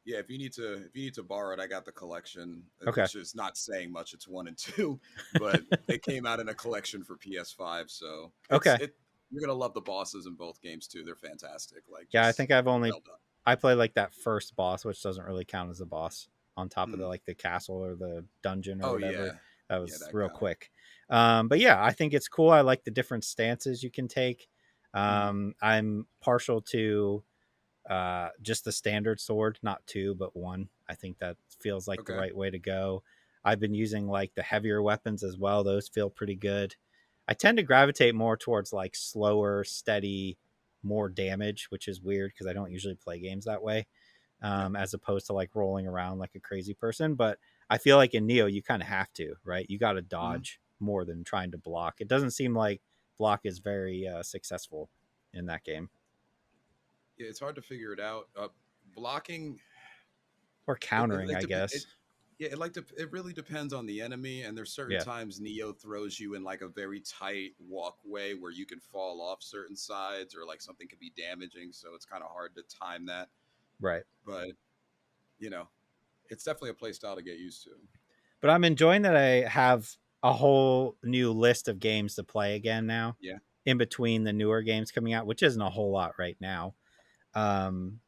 C: Yeah, if you need to borrow it, I got the collection.
B: Okay.
C: Which is not saying much. It's 1 and 2, but it came out in a collection for PS5, so
B: Okay.
C: You're gonna love the bosses in both games too. They're fantastic. Like,
B: Yeah, I think I've only
C: well done.
B: I played like that first boss, which doesn't really count as a boss, on top of
C: Mm.
B: the castle or the dungeon or
C: Oh
B: whatever.
C: yeah,
B: That was
C: that
B: real
C: guy.
B: quick. But yeah, I think it's cool. I like the different stances you can take. I'm partial to just the standard sword, not 2 but 1. I think that feels like the
C: Okay.
B: right way to go. I've been using like the heavier weapons as well. Those feel pretty good. I tend to gravitate more towards like slower, steady, more damage, which is weird because I don't usually play games that way, as opposed to like rolling around like a crazy person. But I feel like in Neo, you kind of have to, right? You got to dodge more than trying to block. It doesn't seem like block is very successful in that game.
C: Yeah, it's hard to figure it out. Blocking
B: Or countering, I
C: it,
B: guess.
C: it really depends on the enemy, and there's certain
B: Yeah.
C: times Neo throws you in like a very tight walkway where you can fall off certain sides, or like something could be damaging, so it's kind of hard to time that.
B: Right.
C: But it's definitely a play style to get used to.
B: But I'm enjoying that I have a whole new list of games to play again now.
C: Yeah.
B: In between the newer games coming out, which isn't a whole lot right now. And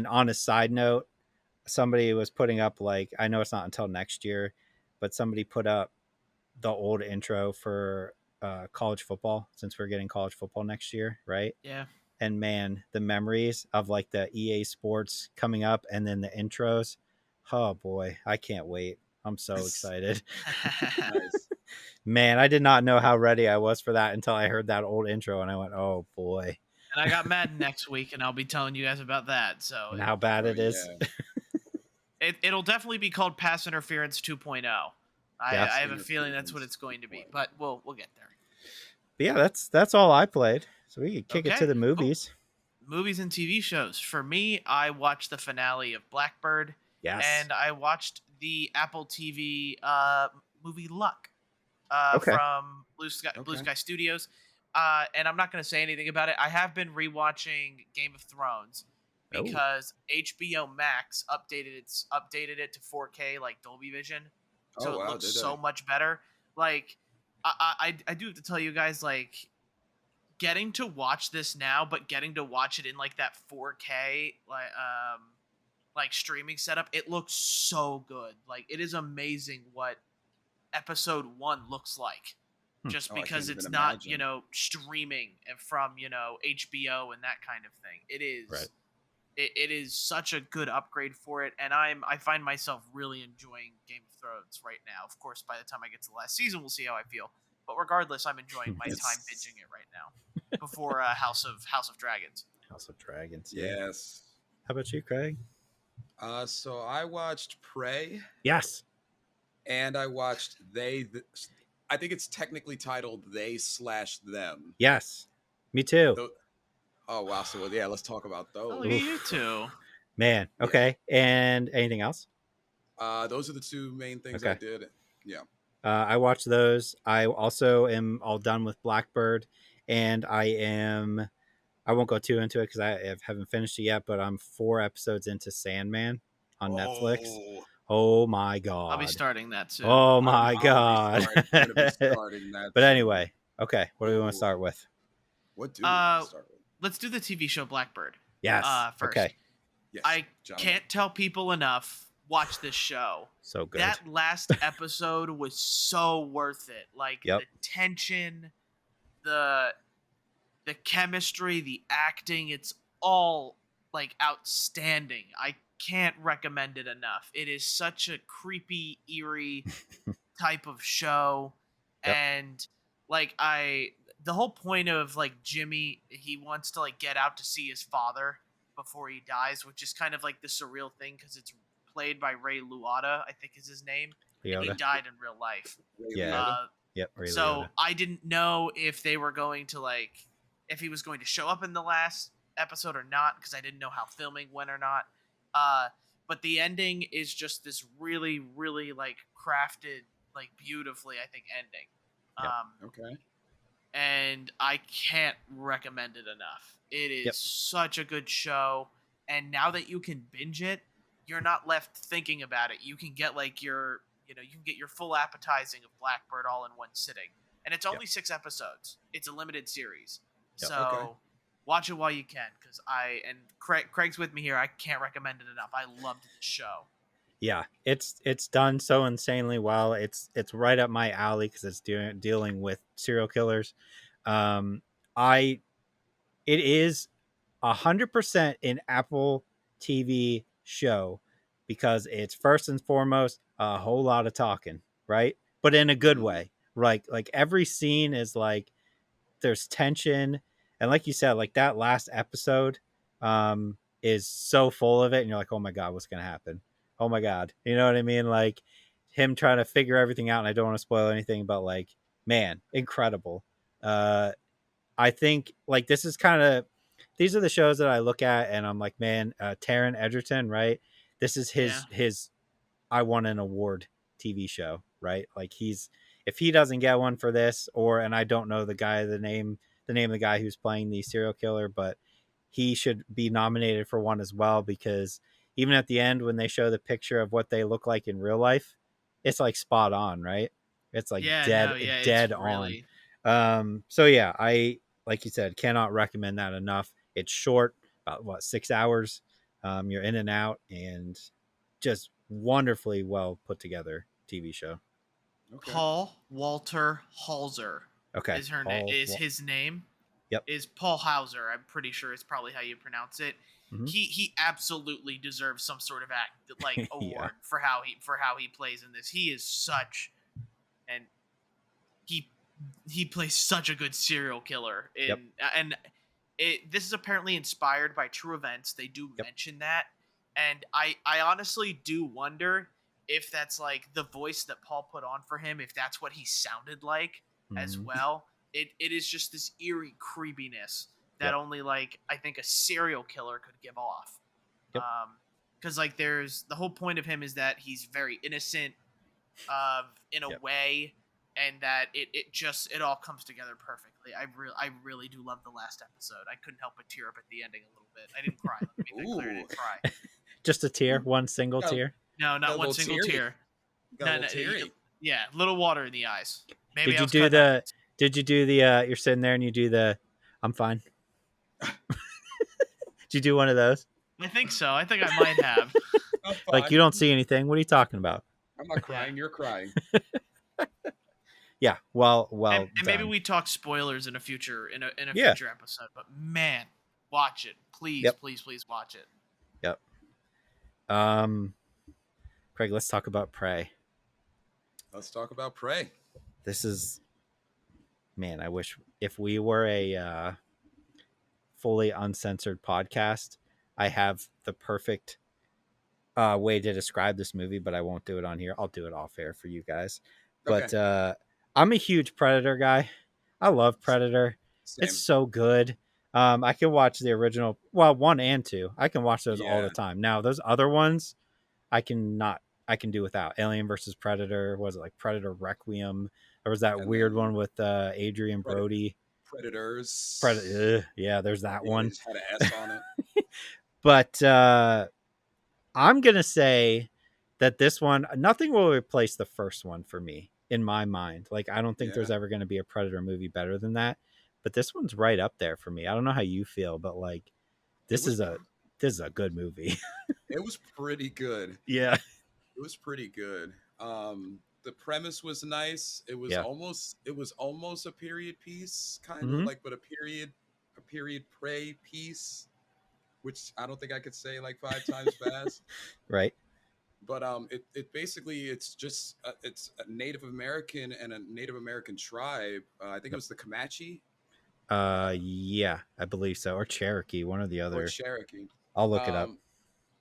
B: on a side note, somebody was putting up like, I know it's not until next year, but somebody put up the old intro for college football, since we're getting college football next year, right?
A: Yeah.
B: And man, the memories of like the EA Sports coming up and then the intros. Oh boy, I can't wait. I'm so excited.
C: Nice.
B: Man, I did not know how ready I was for that until I heard that old intro and I went, oh boy.
A: And I got Madden next week, and I'll be telling you guys about that. So
B: And how bad it is.
C: Yeah.
A: it'll definitely be called Pass Interference 2.0. I have a feeling that's what it's going to be, but we'll get there.
B: But yeah, that's all I played. So we could kick it to the movies.
A: Cool. Movies and TV shows. For me, I watched the finale of Blackbird.
B: Yes.
A: And I watched the Apple TV movie Luck
B: Okay.
A: from Blue Sky Studios. And I'm not going to say anything about it. I have been rewatching Game of Thrones because HBO Max updated it to 4K, like Dolby Vision, so it looks so much better. Like I do have to tell you guys, like, getting to watch this now, but getting to watch it in like that 4K like streaming setup, it looks so good. Like, it is amazing what episode 1 looks like. just
C: Oh, I
A: because
C: can't even
A: it's not,
C: imagine.
A: streaming from, HBO and that kind of thing. It is
B: Right.
A: it is such a good upgrade for it, and I find myself really enjoying Game of Thrones right now. Of course, by the time I get to the last season, we'll see how I feel. But regardless, I'm enjoying my time
C: Yes.
A: binging it right now. Before House of Dragons.
B: House of Dragons. Yeah.
C: Yes.
B: How about you, Craig?
C: So I watched Prey,
B: Yes.
C: and I watched I think it's technically titled They/Them.
B: Yes. Me too.
C: Tho- oh wow! So yeah, let's talk about
A: Oh, look at
C: those.
A: you
B: Oof.
A: two.
B: Man.
C: Yeah.
B: Okay. And anything else?
C: Those are the two main things I
B: Okay.
C: did. Yeah.
B: I watched those. I also am all done with Blackbird, and I won't go too into it because I haven't finished it yet, but I'm 4 episodes into Sandman on Netflix.
C: Oh,
B: Oh my
A: I'll be
B: god.
A: starting that soon.
B: Oh my god.
C: gonna be starting that.
B: But
C: soon.
B: anyway, okay, what do we want to
C: Ooh.
B: start with?
C: What do we want
A: Uh,
C: to start with?
A: let's do the TV show Blackbird.
B: Yes.
A: First.
B: Okay.
C: Yes,
A: I
C: gentlemen.
A: can't tell people enough. Watch this show.
B: So good.
A: That last episode was so worth it. Like
B: Yep.
A: the tension, the chemistry, the acting, it's all like outstanding. I can't recommend it enough. It is such a creepy, eerie type of show.
B: Yep.
A: And like the whole point of like Jimmy, he wants to like get out to see his father before he dies, which is kind of like the surreal thing because it's played by Ray Liotta, I think is his name. And he
B: Liotta.
A: died in real life.
C: Ray
B: Yeah.
C: Liotta?
B: Yep. Ray
A: So
B: Liotta.
A: I didn't know if they were going to if he was going to show up in the last episode or not, because I didn't know how filming went or not. But the ending is just this really, really like crafted, like beautifully, I think, ending.
B: Yep.
C: Okay.
A: And I can't recommend it enough. It is
B: Yep.
A: such a good show, and now that you can binge it, you're not left thinking about it. You can get like your full appetizing of Blackbird all in one sitting, and it's only 6 episodes. It's a limited series,
B: Yep.
A: so
C: Okay.
A: watch it while you can. Because Craig's with me here. I can't recommend it enough. I loved the show.
B: Yeah, it's done so insanely well. It's right up my alley because it's dealing with serial killers. It is 100% an Apple TV show because it's first and foremost a whole lot of talking, right? But in a good
C: Mhm.
B: way. Like every scene is like there's tension, and like you said, like that last episode is so full of it, and you're like, oh my god, what's gonna happen? Oh my god, you know what I mean? Like him trying to figure everything out, and I don't want to spoil anything, but like, man, incredible. I think like this is kind of these are the shows that I look at and I'm like, man, Taron Egerton, right? This is his I won an award TV show, right? Like if he doesn't get one for this, and I don't know the name of the guy who's playing the serial killer, but he should be nominated for one as well, because even at the end when they show the picture of what they look like in real life, it's like spot on, right? It's like dead
A: it's
B: on.
A: really...
B: So yeah, I like you said, cannot recommend that enough. It's short, about 6 hours. You're in and out, and just wonderfully well put together TV show.
C: Okay.
A: Paul Walter Hauser.
B: Okay.
A: Is his name.
B: Yep.
A: Is Paul Hauser. I'm pretty sure is probably how you pronounce it.
B: Mhm.
A: He absolutely deserves some sort of award
B: Yeah.
A: for how he plays in this. He is such and he plays such a good serial killer and this is apparently inspired by true events. They do mention that, and I honestly do wonder if that's like the voice that Paul put on for him, if that's what he sounded like as
B: Mhm.
A: well. It is just this eerie creepiness that only like I think a serial killer could give off.
B: Yep.
A: Because like there's the whole point of him is that he's very innocent in a way, and that it all comes together perfectly. I really do love the last episode. I couldn't help but tear up at the ending a little bit. I didn't cry. Let me make that clear. I didn't cry.
B: Just a tear, one single tear.
A: No,
C: Got
A: not
C: a
A: one
C: little
A: single
C: teary.
A: tear.
C: Got a little teary.
A: Yeah, little water in the eyes. Maybe
B: Did you do the you're sitting there and you do the I'm fine? Did you do one of those?
A: I think so. I think I might have.
C: I'm
B: Like
C: fine.
B: you don't see anything. What are you talking about?
C: I'm not crying. You're crying.
B: Yeah, well
A: And maybe
B: done.
A: we talk spoilers in a future
B: Yeah.
A: future episode. But man, watch it, please,
B: Yep.
A: please, please watch it.
B: Yep. Craig, let's talk about Prey.
C: Let's talk about Prey.
B: This is, man, I wish if we were a fully uncensored podcast, I have the perfect way to describe this movie, but I won't do it on here. I'll do it off air for you guys.
C: Okay.
B: But I'm a huge Predator guy. I love Predator. It's
C: Same.
B: so good. I can watch the original, well, 1 and 2. I can watch those all
C: Yeah.
B: the time. Now, those other ones, I can not. I can do without. Alien versus Predator. Was it like Predator Requiem? There was that
C: And
B: weird
C: then
B: one with Adrian Brody.
C: Predators.
B: Predator. Yeah, there's that
C: Yeah, they
B: one.
C: just had an S on it.
B: But I'm gonna say that this one, nothing will replace the first one for me in my mind. Like, I don't think
C: Yeah.
B: there's ever going to be a Predator movie better than that. But this one's right up there for me. I don't know how you feel, but like,
C: It
B: this
C: was
B: is a this is a good movie.
C: it was pretty good.
B: Yeah.
C: It was pretty good. The premise was nice.
B: Yeah.
C: It was almost a period piece, kind of
B: Hmm.
C: like, but a period Prey piece, which I don't think I could say like 5 times fast.
B: Right.
C: But it basically it's a Native American and a Native American tribe. I think it
B: Yep.
C: was the Comanche
B: Yeah, I believe so. Or Cherokee, one or the
C: or
B: other.
C: Cherokee.
B: I'll look it up.
C: Um,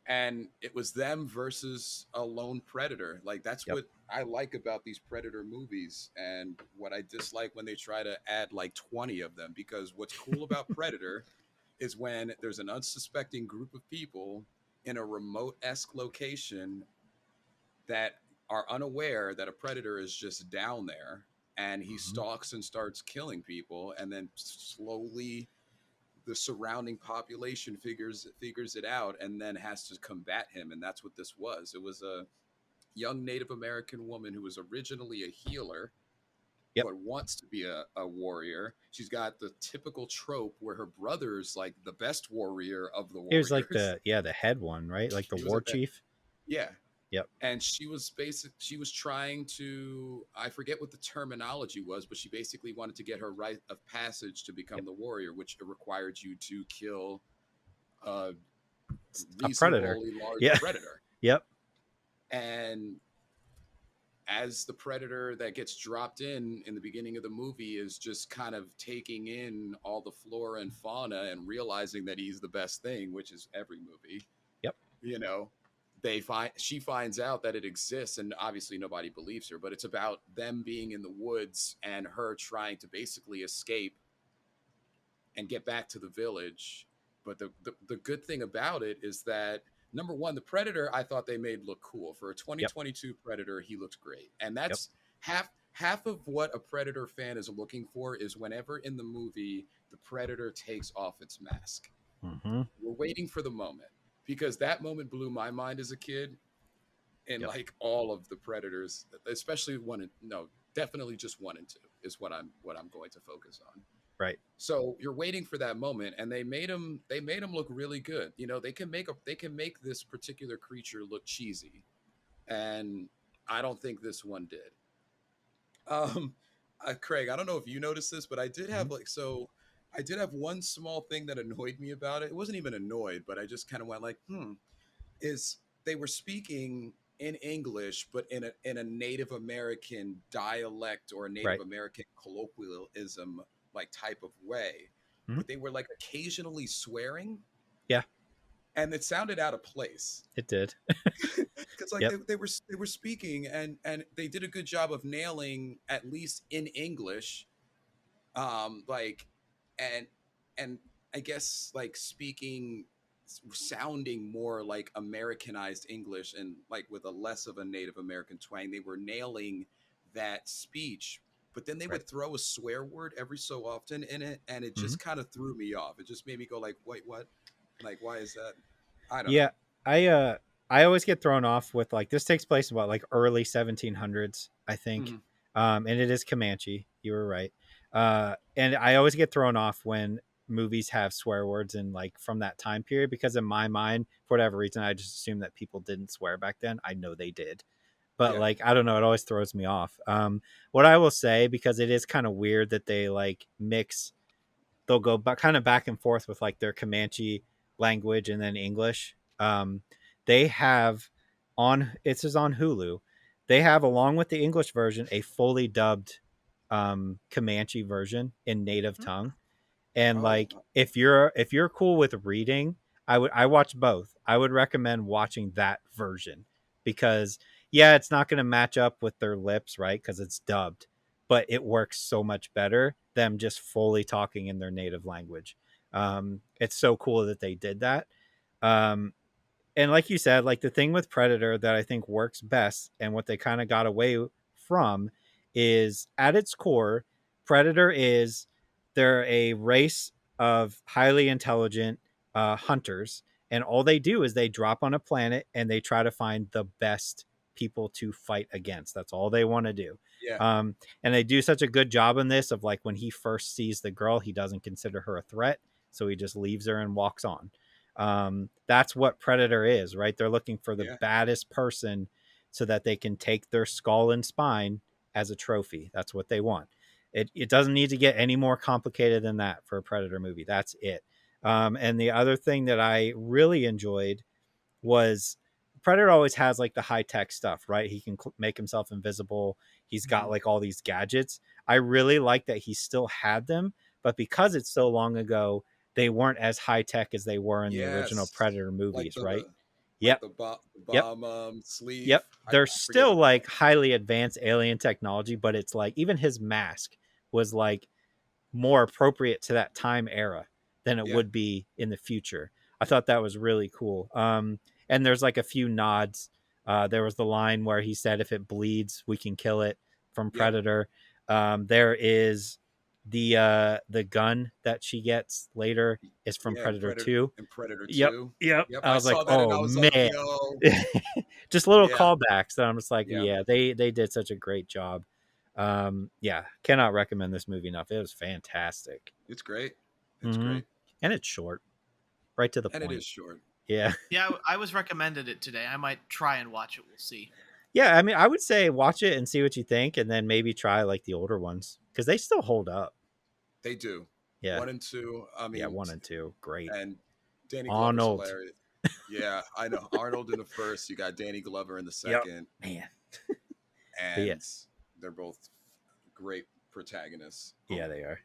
C: and it was them versus a lone predator. Like that's
B: Yep.
C: what I like about these predator movies, and what I dislike when they try to add like 20 of them. Because what's cool about Predator is when there's an unsuspecting group of people in a remote-esque location that are unaware that a predator is just down there, and he
B: Mhm.
C: stalks and starts killing people, and then slowly the surrounding population figures it out and then has to combat him. And that's what this was. It was a young Native American woman who was originally a healer
B: Yep.
C: but wants to be a warrior. She's got the typical trope where her brother's like the best warrior of the
B: He was
C: warriors.
B: like the head one, right? Like the
C: He was
B: war
C: like that.
B: chief.
C: Yeah.
B: Yep.
C: And she was trying to, I forget what the terminology was, but she basically wanted to get her rite of passage to become
B: Yep.
C: the warrior, which required you to kill a
B: A predator.
C: reasonably large
B: Yeah.
C: predator.
B: Yep.
C: And as the predator that gets dropped in the beginning of the movie is just kind of taking in all the flora and fauna and realizing that he's the best thing, which is every movie.
B: Yep.
C: You know, she finds out that it exists, and obviously nobody believes her, but it's about them being in the woods and her trying to basically escape and get back to the village. But the good thing about it is that, number one, the predator I thought they made look cool. For a 2022 predator, he looks great. And that's half of what a predator fan is looking for, is whenever in the movie the predator takes off its mask.
B: Mm-hmm.
C: We're waiting for the moment, because that moment blew my mind as a kid. And like all of the predators, especially definitely just 1 and 2 is what I'm going to focus on.
B: Right.
C: So you're waiting for that moment, and they made him look really good. You know, they can make this particular creature look cheesy, and I don't think this one did. Craig, I don't know if you noticed this, but I did have I did have one small thing that annoyed me about it. It wasn't even annoyed, but I just kind of went like, is they were speaking in English, but in a Native American dialect or a Native American colloquialism like type of way, but they were like occasionally swearing.
B: Yeah.
C: And it sounded out of place.
B: It did.
C: Because like they were speaking, and they did a good job of nailing, at least in English, like and I guess like sounding more like Americanized English, and like with a less of a Native American twang. They were nailing that speech, but then they would throw a swear word every so often in it, and it just kind of threw me off. It just made me go like, wait, what? Like, why is that? I don't know.
B: I always get thrown off with, like, this takes place about like early 1700s, I think. And it is Comanche. You were right. And I always get thrown off when movies have swear words in like from that time period, because in my mind, for whatever reason, I just assume that people didn't swear back then. I know they did. but
C: Yeah.
B: like I don't know, it always throws me off. What I will say, because it is kind of weird that they like mix, they'll go kind of back and forth with like their Comanche language and then English. They have on, it's just on Hulu, they have, along with the English version, a fully dubbed Comanche version in native tongue. And
C: Oh,
B: like if you're cool with reading, I watch both. I would recommend watching that version, because yeah, it's not going to match up with their lips, right? Because it's dubbed, but it works so much better them just fully talking in their native language. It's so cool that they did that. Um, and like you said, like the thing with Predator that I think works best and what they kind of got away from is, at its core, Predator is, they're a race of highly intelligent hunters, and all they do is they drop on a planet and they try to find the best people to fight against. That's all they want to do.
C: yeah,
B: And they do such a good job in this of like when he first sees the girl, he doesn't consider her a threat, so he just leaves her and walks on. That's what Predator is, right? They're looking for the
C: yeah.
B: baddest person so that they can take their skull and spine as a trophy. That's what they want. It doesn't need to get any more complicated than that for a Predator movie. That's it. And the other thing that I really enjoyed was, Predator always has like the high tech stuff, right? He can make himself invisible. He's got
C: Mhm.
B: like all these gadgets. I really like that he still had them, but because it's so long ago, they weren't as high tech as they were in the original
C: Yes,
B: Predator
C: like
B: movies, right?
C: the
B: Yep.
C: the
B: Yep.
C: bomb sleeve.
B: Yep.
C: I
B: They're
C: forget
B: still
C: what.
B: like highly advanced alien technology, but it's like even his mask was like more appropriate to that time era than it
C: Yeah,
B: would be in the future. I thought that was really cool. And there's like a few nods. There was the line where he said, "If it bleeds, we can kill it," from
C: yep,
B: Predator. There is the gun that she gets later is from
C: yeah.
B: Predator 2.
C: And Predator
B: Yep,
C: 2.
B: yep.
C: Yep,
B: I
C: I
B: was like,
C: saw that and I
B: oh
C: was like,
B: man,
C: yo,
B: just little
C: yeah,
B: callbacks that I'm just like,
C: yeah.
B: yeah, they did such a great job. Yeah, cannot recommend this movie enough. It was fantastic.
C: It's great. It's
B: Hmm.
C: great,
B: And it's short, right to the
C: and it
B: point.
C: is short.
B: Yeah.
A: Yeah, I was recommended it today. I might try and watch it. We'll see.
B: Yeah, I mean, I would say watch it and see what you think, and then maybe try like the older ones because they still hold up.
C: They do.
B: Yeah.
C: 1 and 2. I
B: Yeah,
C: mean,
B: 1 and 2, great.
C: and Danny Glover's
B: Arnold.
C: hilarious. Yeah, I know. Arnold in the first. You got Danny Glover in the
B: Yep.
C: second,
B: Man. But yeah,
C: and they're both great protagonists. Oh,
B: yeah, they are.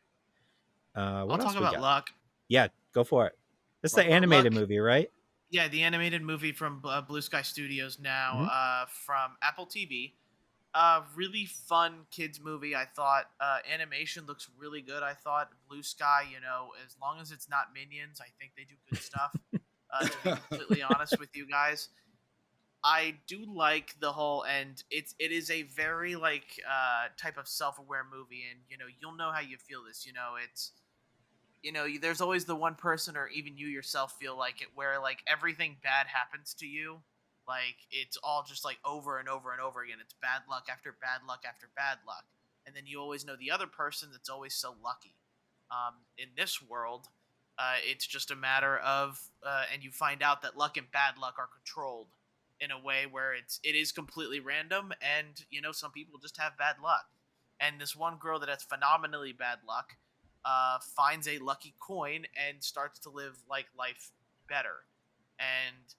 A: I'll
B: What else
A: talk
B: we
A: about
B: got?
A: Luck.
B: Yeah, go for it. It's the
C: talk about
B: animated
A: Luck.
B: movie, right?
A: Yeah, the animated movie from Blue Sky Studios now,
B: Hmm.
A: from Apple TV. Really fun kids movie. I thought animation looks really good. I thought Blue Sky, as long as it's not Minions, I think they do good stuff. To be completely honest with you guys, I do like the whole, and it is a very like type of self aware movie, and you'll know how you feel this. It's there's always the one person, or even you yourself feel like it, where like everything bad happens to you, like it's all just like over and over and over again. It's bad luck after bad luck after bad luck, and then you always know the other person that's always so lucky. In this world, it's just a matter of, and you find out that luck and bad luck are controlled in a way where it is completely random, and some people just have bad luck, and this one girl that has phenomenally bad luck finds a lucky coin and starts to live like life better. And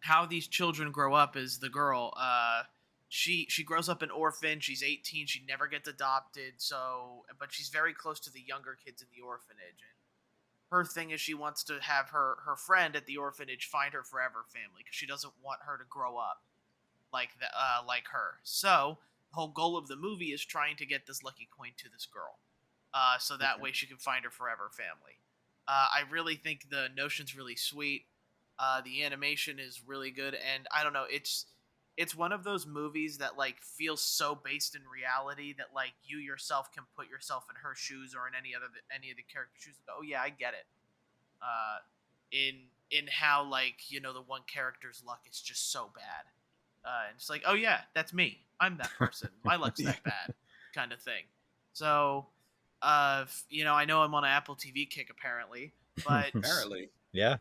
A: how these children grow up is the girl. She grows up an orphan. She's 18. She never gets adopted. But she's very close to the younger kids in the orphanage. And her thing is she wants to have her friend at the orphanage find her forever family because she doesn't want her to grow up like her. So the whole goal of the movie is trying to get this lucky coin to this girl, so that
C: Okay.
A: way she can find her forever family. I really think the notion's really sweet. The animation is really good, and I don't know, it's one of those movies that like feels so based in reality that like you yourself can put yourself in her shoes or in any of the character's shoes and go, oh yeah, I get it. Uh, in how like the one character's luck is just so bad, and it's like, oh yeah, that's me. I'm that person. My luck's
C: Yeah,
A: that bad, kind of thing. So, I know I'm on an Apple TV kick apparently, but
C: apparently.
B: Yeah.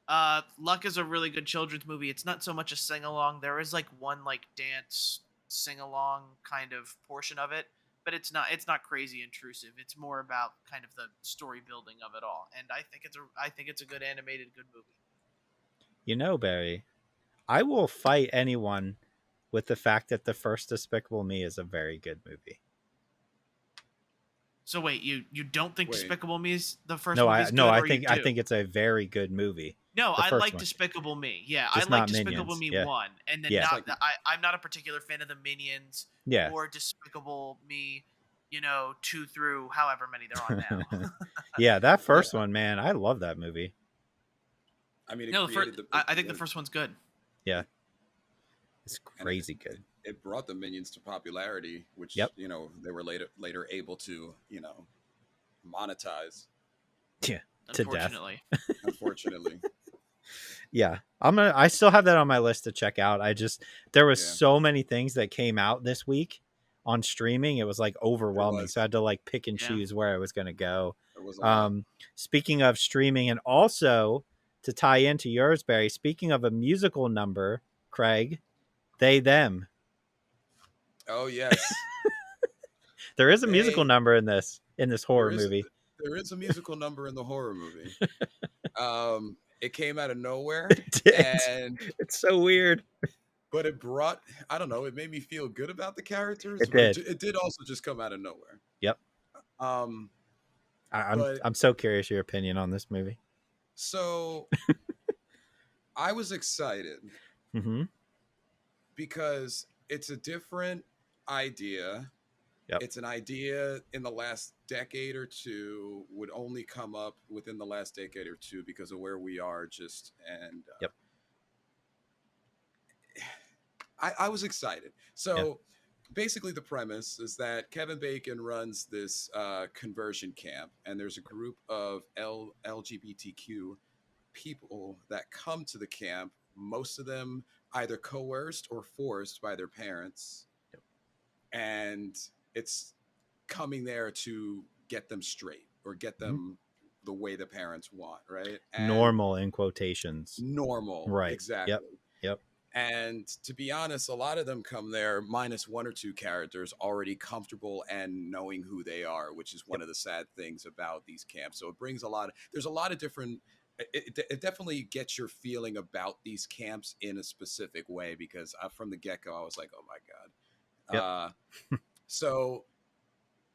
A: Luck is a really good children's movie. It's not so much a sing along. There is like one like dance sing along kind of portion of it, but it's not crazy intrusive. It's more about kind of the story building of it all. And I think it's a good animated good movie.
B: You know, Barry, I will fight anyone with the fact that the first Despicable Me is a very good movie.
A: So wait, you don't think
C: Wait.
A: Despicable Me is the first
B: No,
A: movie's
B: I no,
A: good,
B: I
A: or you
B: think
A: do?
B: I think it's a very good movie.
A: No,
B: The
A: I
B: first
A: like
B: one.
A: Despicable Me. Yeah, I
B: Just
A: like
B: not
A: Despicable
B: Minions.
A: Me
B: Yeah.
A: 1, and then
B: Yeah.
A: not
C: It's like-
A: I'm not a particular fan of the Minions
B: Yeah.
A: or Despicable Me, 2 through however many they're on now.
B: Yeah, that first one, man, I love that movie.
C: I mean, it
A: No,
C: created
A: I think the first one's good.
B: Yeah. It's
C: and
B: crazy good.
C: It brought the Minions to popularity, which
B: Yep.
C: they were later able to monetize.
B: Yeah. To death.
A: Unfortunately.
C: Unfortunately,
B: Yeah. I still have that on my list to check out. There was
C: Yeah.
B: so many things that came out this week on streaming. It was like overwhelming.
C: was.
B: So I had to like pick and
A: Yeah.
B: choose where I was going to go.
C: there was a lot.
B: Speaking of streaming, and also to tie into yours, Barry, speaking of a musical number, Craig, They Them.
C: Oh yes,
B: There is a musical number in this horror
C: There is-
B: movie.
C: there is a musical number in the horror movie. It came out of nowhere,
B: It did.
C: and
B: It's so weird.
C: but it brought, I don't know, it made me feel good about the characters.
B: It
C: but
B: did.
C: It did also just come out of nowhere.
B: Yep.
C: Um.
B: I'm
C: But-
B: so curious your opinion on this movie.
C: So I was excited
B: Mm-hmm.
C: because it's a different idea.
B: Yep.
C: It's an idea in the last decade or two, would only come up within the last decade or two because of where we are.
B: Yep.
C: I was excited. So basically the premise is that Kevin Bacon runs this conversion camp, and there's a group of LGBTQ people that come to the camp, most of them either coerced or forced by their parents.
B: Yep.
C: And it's coming there to get them straight or get them the way the parents want, right? And
B: Normal in quotations.
C: normal,
B: Right.
C: exactly.
B: Yep.
C: And to be honest, a lot of them come there minus one or two characters already comfortable and knowing who they are, which is one of the sad things about these camps. So it brings there's a lot of different, it definitely gets your feeling about these camps in a specific way, because from the get-go, I was like, oh my God. So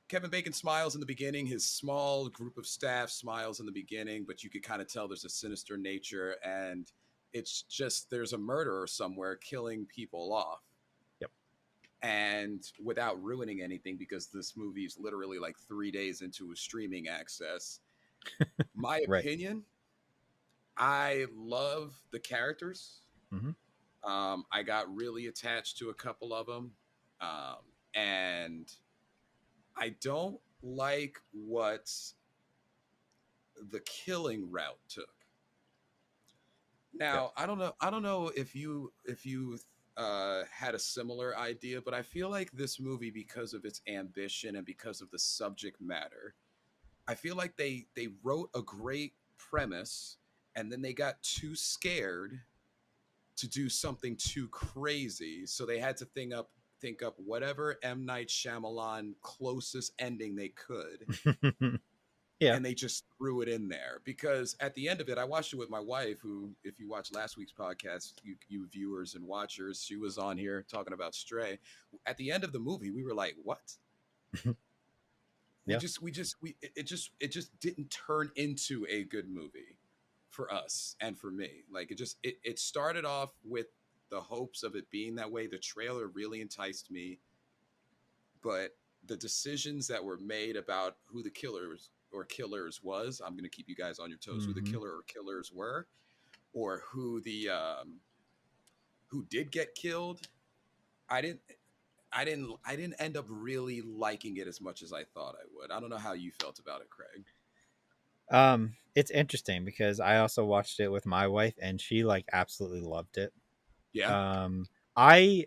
C: Kevin Bacon smiles in the beginning. His small group of staff smiles in the beginning, but you could kind of tell there's a sinister nature, and it's just there's a murderer somewhere killing people off.
B: Yep.
C: And without ruining anything, because this movie is literally like 3 days into a streaming access. My
B: Right.
C: opinion, I love the characters.
B: Mm-hmm.
C: I got really attached to a couple of them. And I don't like what the killing route took. Now, I don't know if you had a similar idea, but I feel like this movie, because of its ambition and because of the subject matter, I feel like they wrote a great premise, and then they got too scared to do something too crazy, so they had to think up whatever M. Night Shyamalan closest ending they could.
B: Yeah.
C: And they just threw it in there, because at the end of it, I watched it with my wife, who, if you watched last week's podcast, you viewers and watchers, she was on here talking about Stray. At the end of the movie, we were like, what?
B: Yeah.
C: It just didn't turn into a good movie for us and for me. Like, it started off with the hopes of it being that way. The trailer really enticed me, but the decisions that were made about who the killers was, I'm going to keep you guys on your toes, who the killer or killers were, or who did get killed. I didn't end up really liking it as much as I thought I would. I don't know how you felt about it, Craig.
B: It's interesting because I also watched it with my wife, and she like absolutely loved it.
C: Yeah.
B: I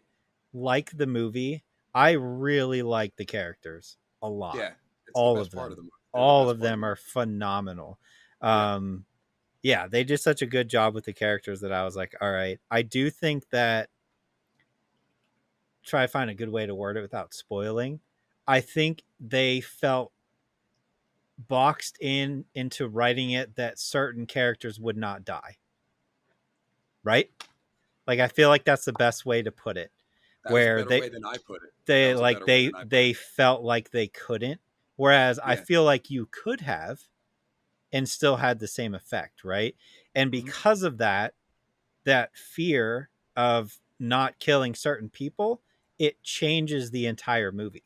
B: like the movie. I really like the characters a lot.
C: Yeah. It's
B: All
C: the
B: of
C: best part
B: them.
C: of the movie.
B: All of them are phenomenal. yeah, they did such a good job with the characters that I was like, all right. I do think that, try to find a good way to word it without spoiling. I think they felt boxed in into writing it that certain characters would not die. Right? Like I feel like that's the best way to put it.
C: That was a
B: Where
C: better way than I put it. That
B: they
C: was a
B: like
C: better way than I put
B: they
C: it.
B: felt like they couldn't. Whereas I
C: Yeah.
B: feel like you could have and still had the same effect, right? And
C: Hmm.
B: because of that, that fear of not killing certain people, it changes the entire movie.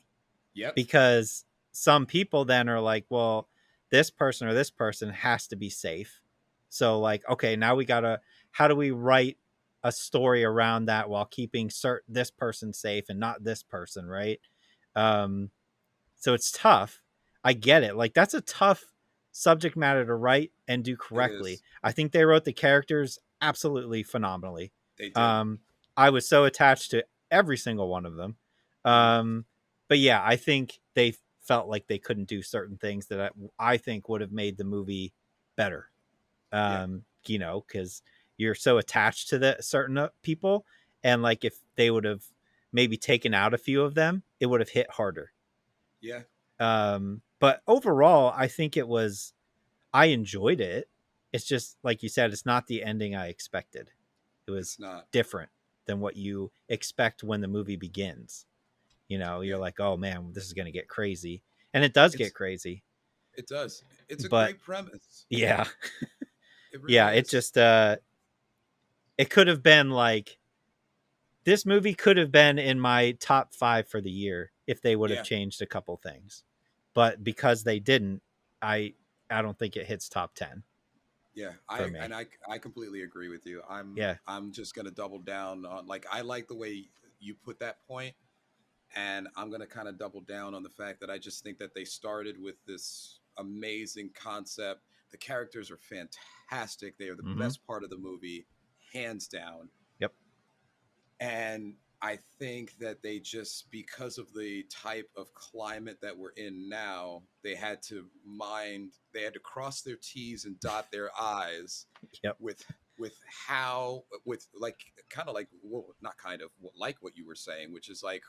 C: Yep.
B: Because some people then are like, well, this person or this person has to be safe. So like, okay, now we gotta, how do we write a story around that while keeping this person safe and not this person, right? Um, so it's tough. I get it. Like that's a tough subject matter to write and do
C: It
B: correctly.
C: is.
B: I think they wrote the characters absolutely phenomenally.
C: They did.
B: Um, I was so attached to every single one of them.
C: Hmm.
B: Um, but yeah, I think they felt like they couldn't do certain things that I think would have made the movie better.
C: Yeah.
B: You know, because you're so attached to the certain people, and like if they would have maybe taken out a few of them, it would have hit harder.
C: Yeah.
B: But overall, I think I enjoyed it. It's just like you said, it's not the ending I expected. It was
C: It's not.
B: different than what you expect when the movie begins. You know, you're
C: Yeah.
B: like, oh man, this is going to get crazy. And it does get
C: It's.
B: crazy.
C: It does. It's a
B: But
C: great premise.
B: yeah,
C: It
B: yeah,
C: really
B: it
C: is.
B: just, it could have been like, this movie could have been in my top 5 for the year if they would have
C: Yeah.
B: changed a couple things. But because they didn't, I I don't think it hits top 10
C: Yeah,
B: for me.
C: I completely agree with you.
B: Yeah.
C: I'm just gonna double down on, like, I like the way you put that point, and I'm gonna kind of double down on the fact that I just think that they started with this amazing concept. The characters are fantastic. They are the
B: Mm-hmm.
C: best part of the movie, hands down.
B: Yep.
C: And I think that they just, because of the type of climate that we're in now, they had to cross their T's and dot their I's
B: Yep.
C: with how, with like, kind of like, well, not kind of, like what you were saying, which is like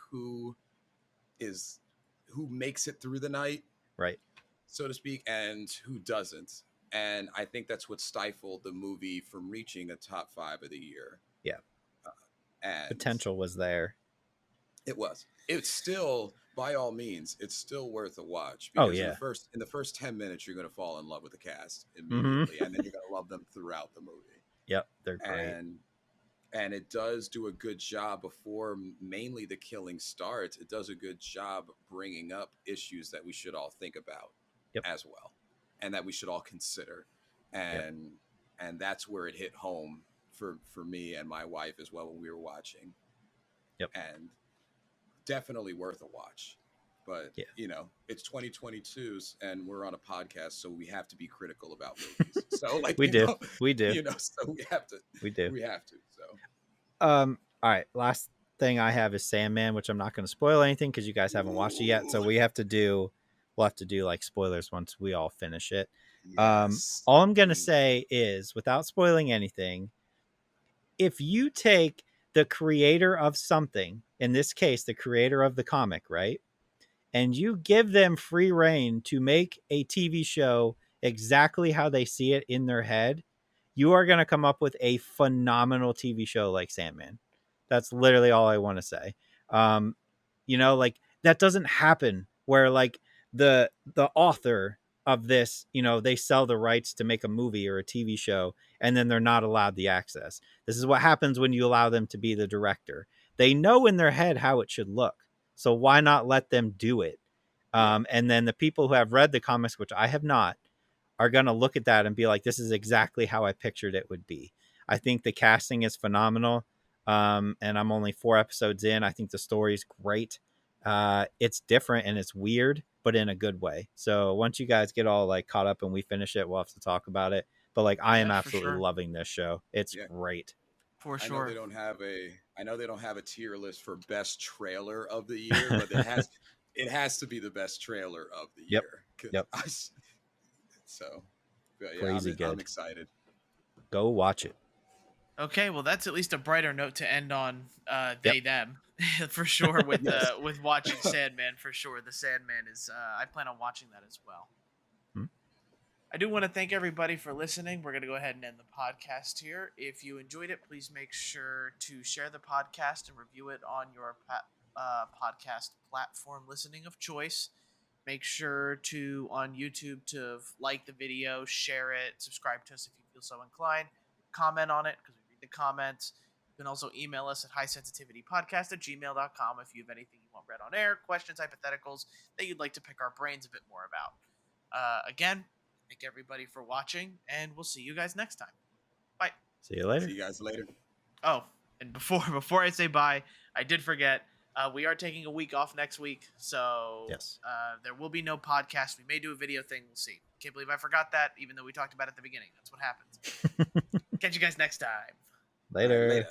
C: is who makes it through the night,
B: Right.
C: so to speak, and who doesn't. And I think that's what stifled the movie from reaching a top 5 of the year.
B: Yeah.
C: And
B: Potential was there.
C: it's still, by all means, it's still worth a watch,
B: Oh
C: because
B: yeah.
C: in the first 10 minutes you're going to fall in love with the cast
B: Mm-hmm.
C: immediately, and then you're going to love them throughout the movie.
B: Yep. They're great.
C: And it does do a good job before mainly the killing starts. It does a good job bringing up issues that we should all think about.
B: Yep.
C: As well, and that we should all consider.
B: Yep.
C: And that's where it hit home for me and my wife as well when we were watching.
B: Yep.
C: And definitely worth a watch. But
B: Yeah.
C: you know, it's 2022's and we're on a podcast, so we have to be critical about movies. So like
B: We
C: you
B: do.
C: know,
B: We do.
C: you know, so we have to.
B: We do.
C: We have to. So
B: All right. Last thing I have is Sandman, which I'm not going to spoil anything because you guys haven't watched it yet. So we'll have to do like spoilers once we all finish it.
C: yes.
B: All I'm going to say is, without spoiling anything, if you take the creator of something, in this case, the creator of the comic, right? And you give them free reign to make a TV show exactly how they see it in their head, you are going to come up with a phenomenal TV show like Sandman. That's literally all I want to say. You know, like that doesn't happen where like the author of this, you know, they sell the rights to make a movie or a TV show and then they're not allowed the access. This is what happens when you allow them to be the director. They know in their head how it should look. So why not let them do it? And then the people who have read the comics, which I have not, are going to look at that and be like, this is exactly how I pictured it would be. I think the casting is phenomenal. And I'm only 4 episodes in. I think the story is great. It's different and it's weird, but in a good way. So once you guys get all like caught up and we finish it, we'll have to talk about it. But like, I am
A: Yeah, for
B: absolutely
A: sure.
B: loving this show. It's great.
A: For
C: I know
A: sure.
C: they don't have a tier list for best trailer of the year, but it has to be the best trailer of the
B: Yep.
C: year.
B: Yep.
C: So, but yeah,
B: Crazy
C: I'm
B: good.
C: excited.
B: Go watch it.
A: Okay, well, that's at least a brighter note to end on. They
B: Yep.
A: them for sure with
C: Yes.
A: with watching Sandman for sure. The Sandman is. I plan on watching that as well.
B: Hmm.
A: I do want to thank everybody for listening. We're going to go ahead and end the podcast here. If you enjoyed it, please make sure to share the podcast and review it on your podcast platform listening of choice. Make sure to on YouTube to like the video, share it, subscribe to us if you feel so inclined, comment on it because we read the comments. You can also email us at highsensitivitypodcast@gmail.com if you have anything you want read on air, questions, hypotheticals that you'd like to pick our brains a bit more about. Again, thank everybody for watching, and we'll see you guys next time. Bye.
B: See you later.
C: See you guys later.
A: Oh, and before I say bye, I did forget. We are taking a week off next week, so
B: Yes.
A: there will be no podcast. We may do a video thing. We'll see. Can't believe I forgot that, even though we talked about it at the beginning. That's what happens. Catch you guys next time.
B: Later.
C: Later.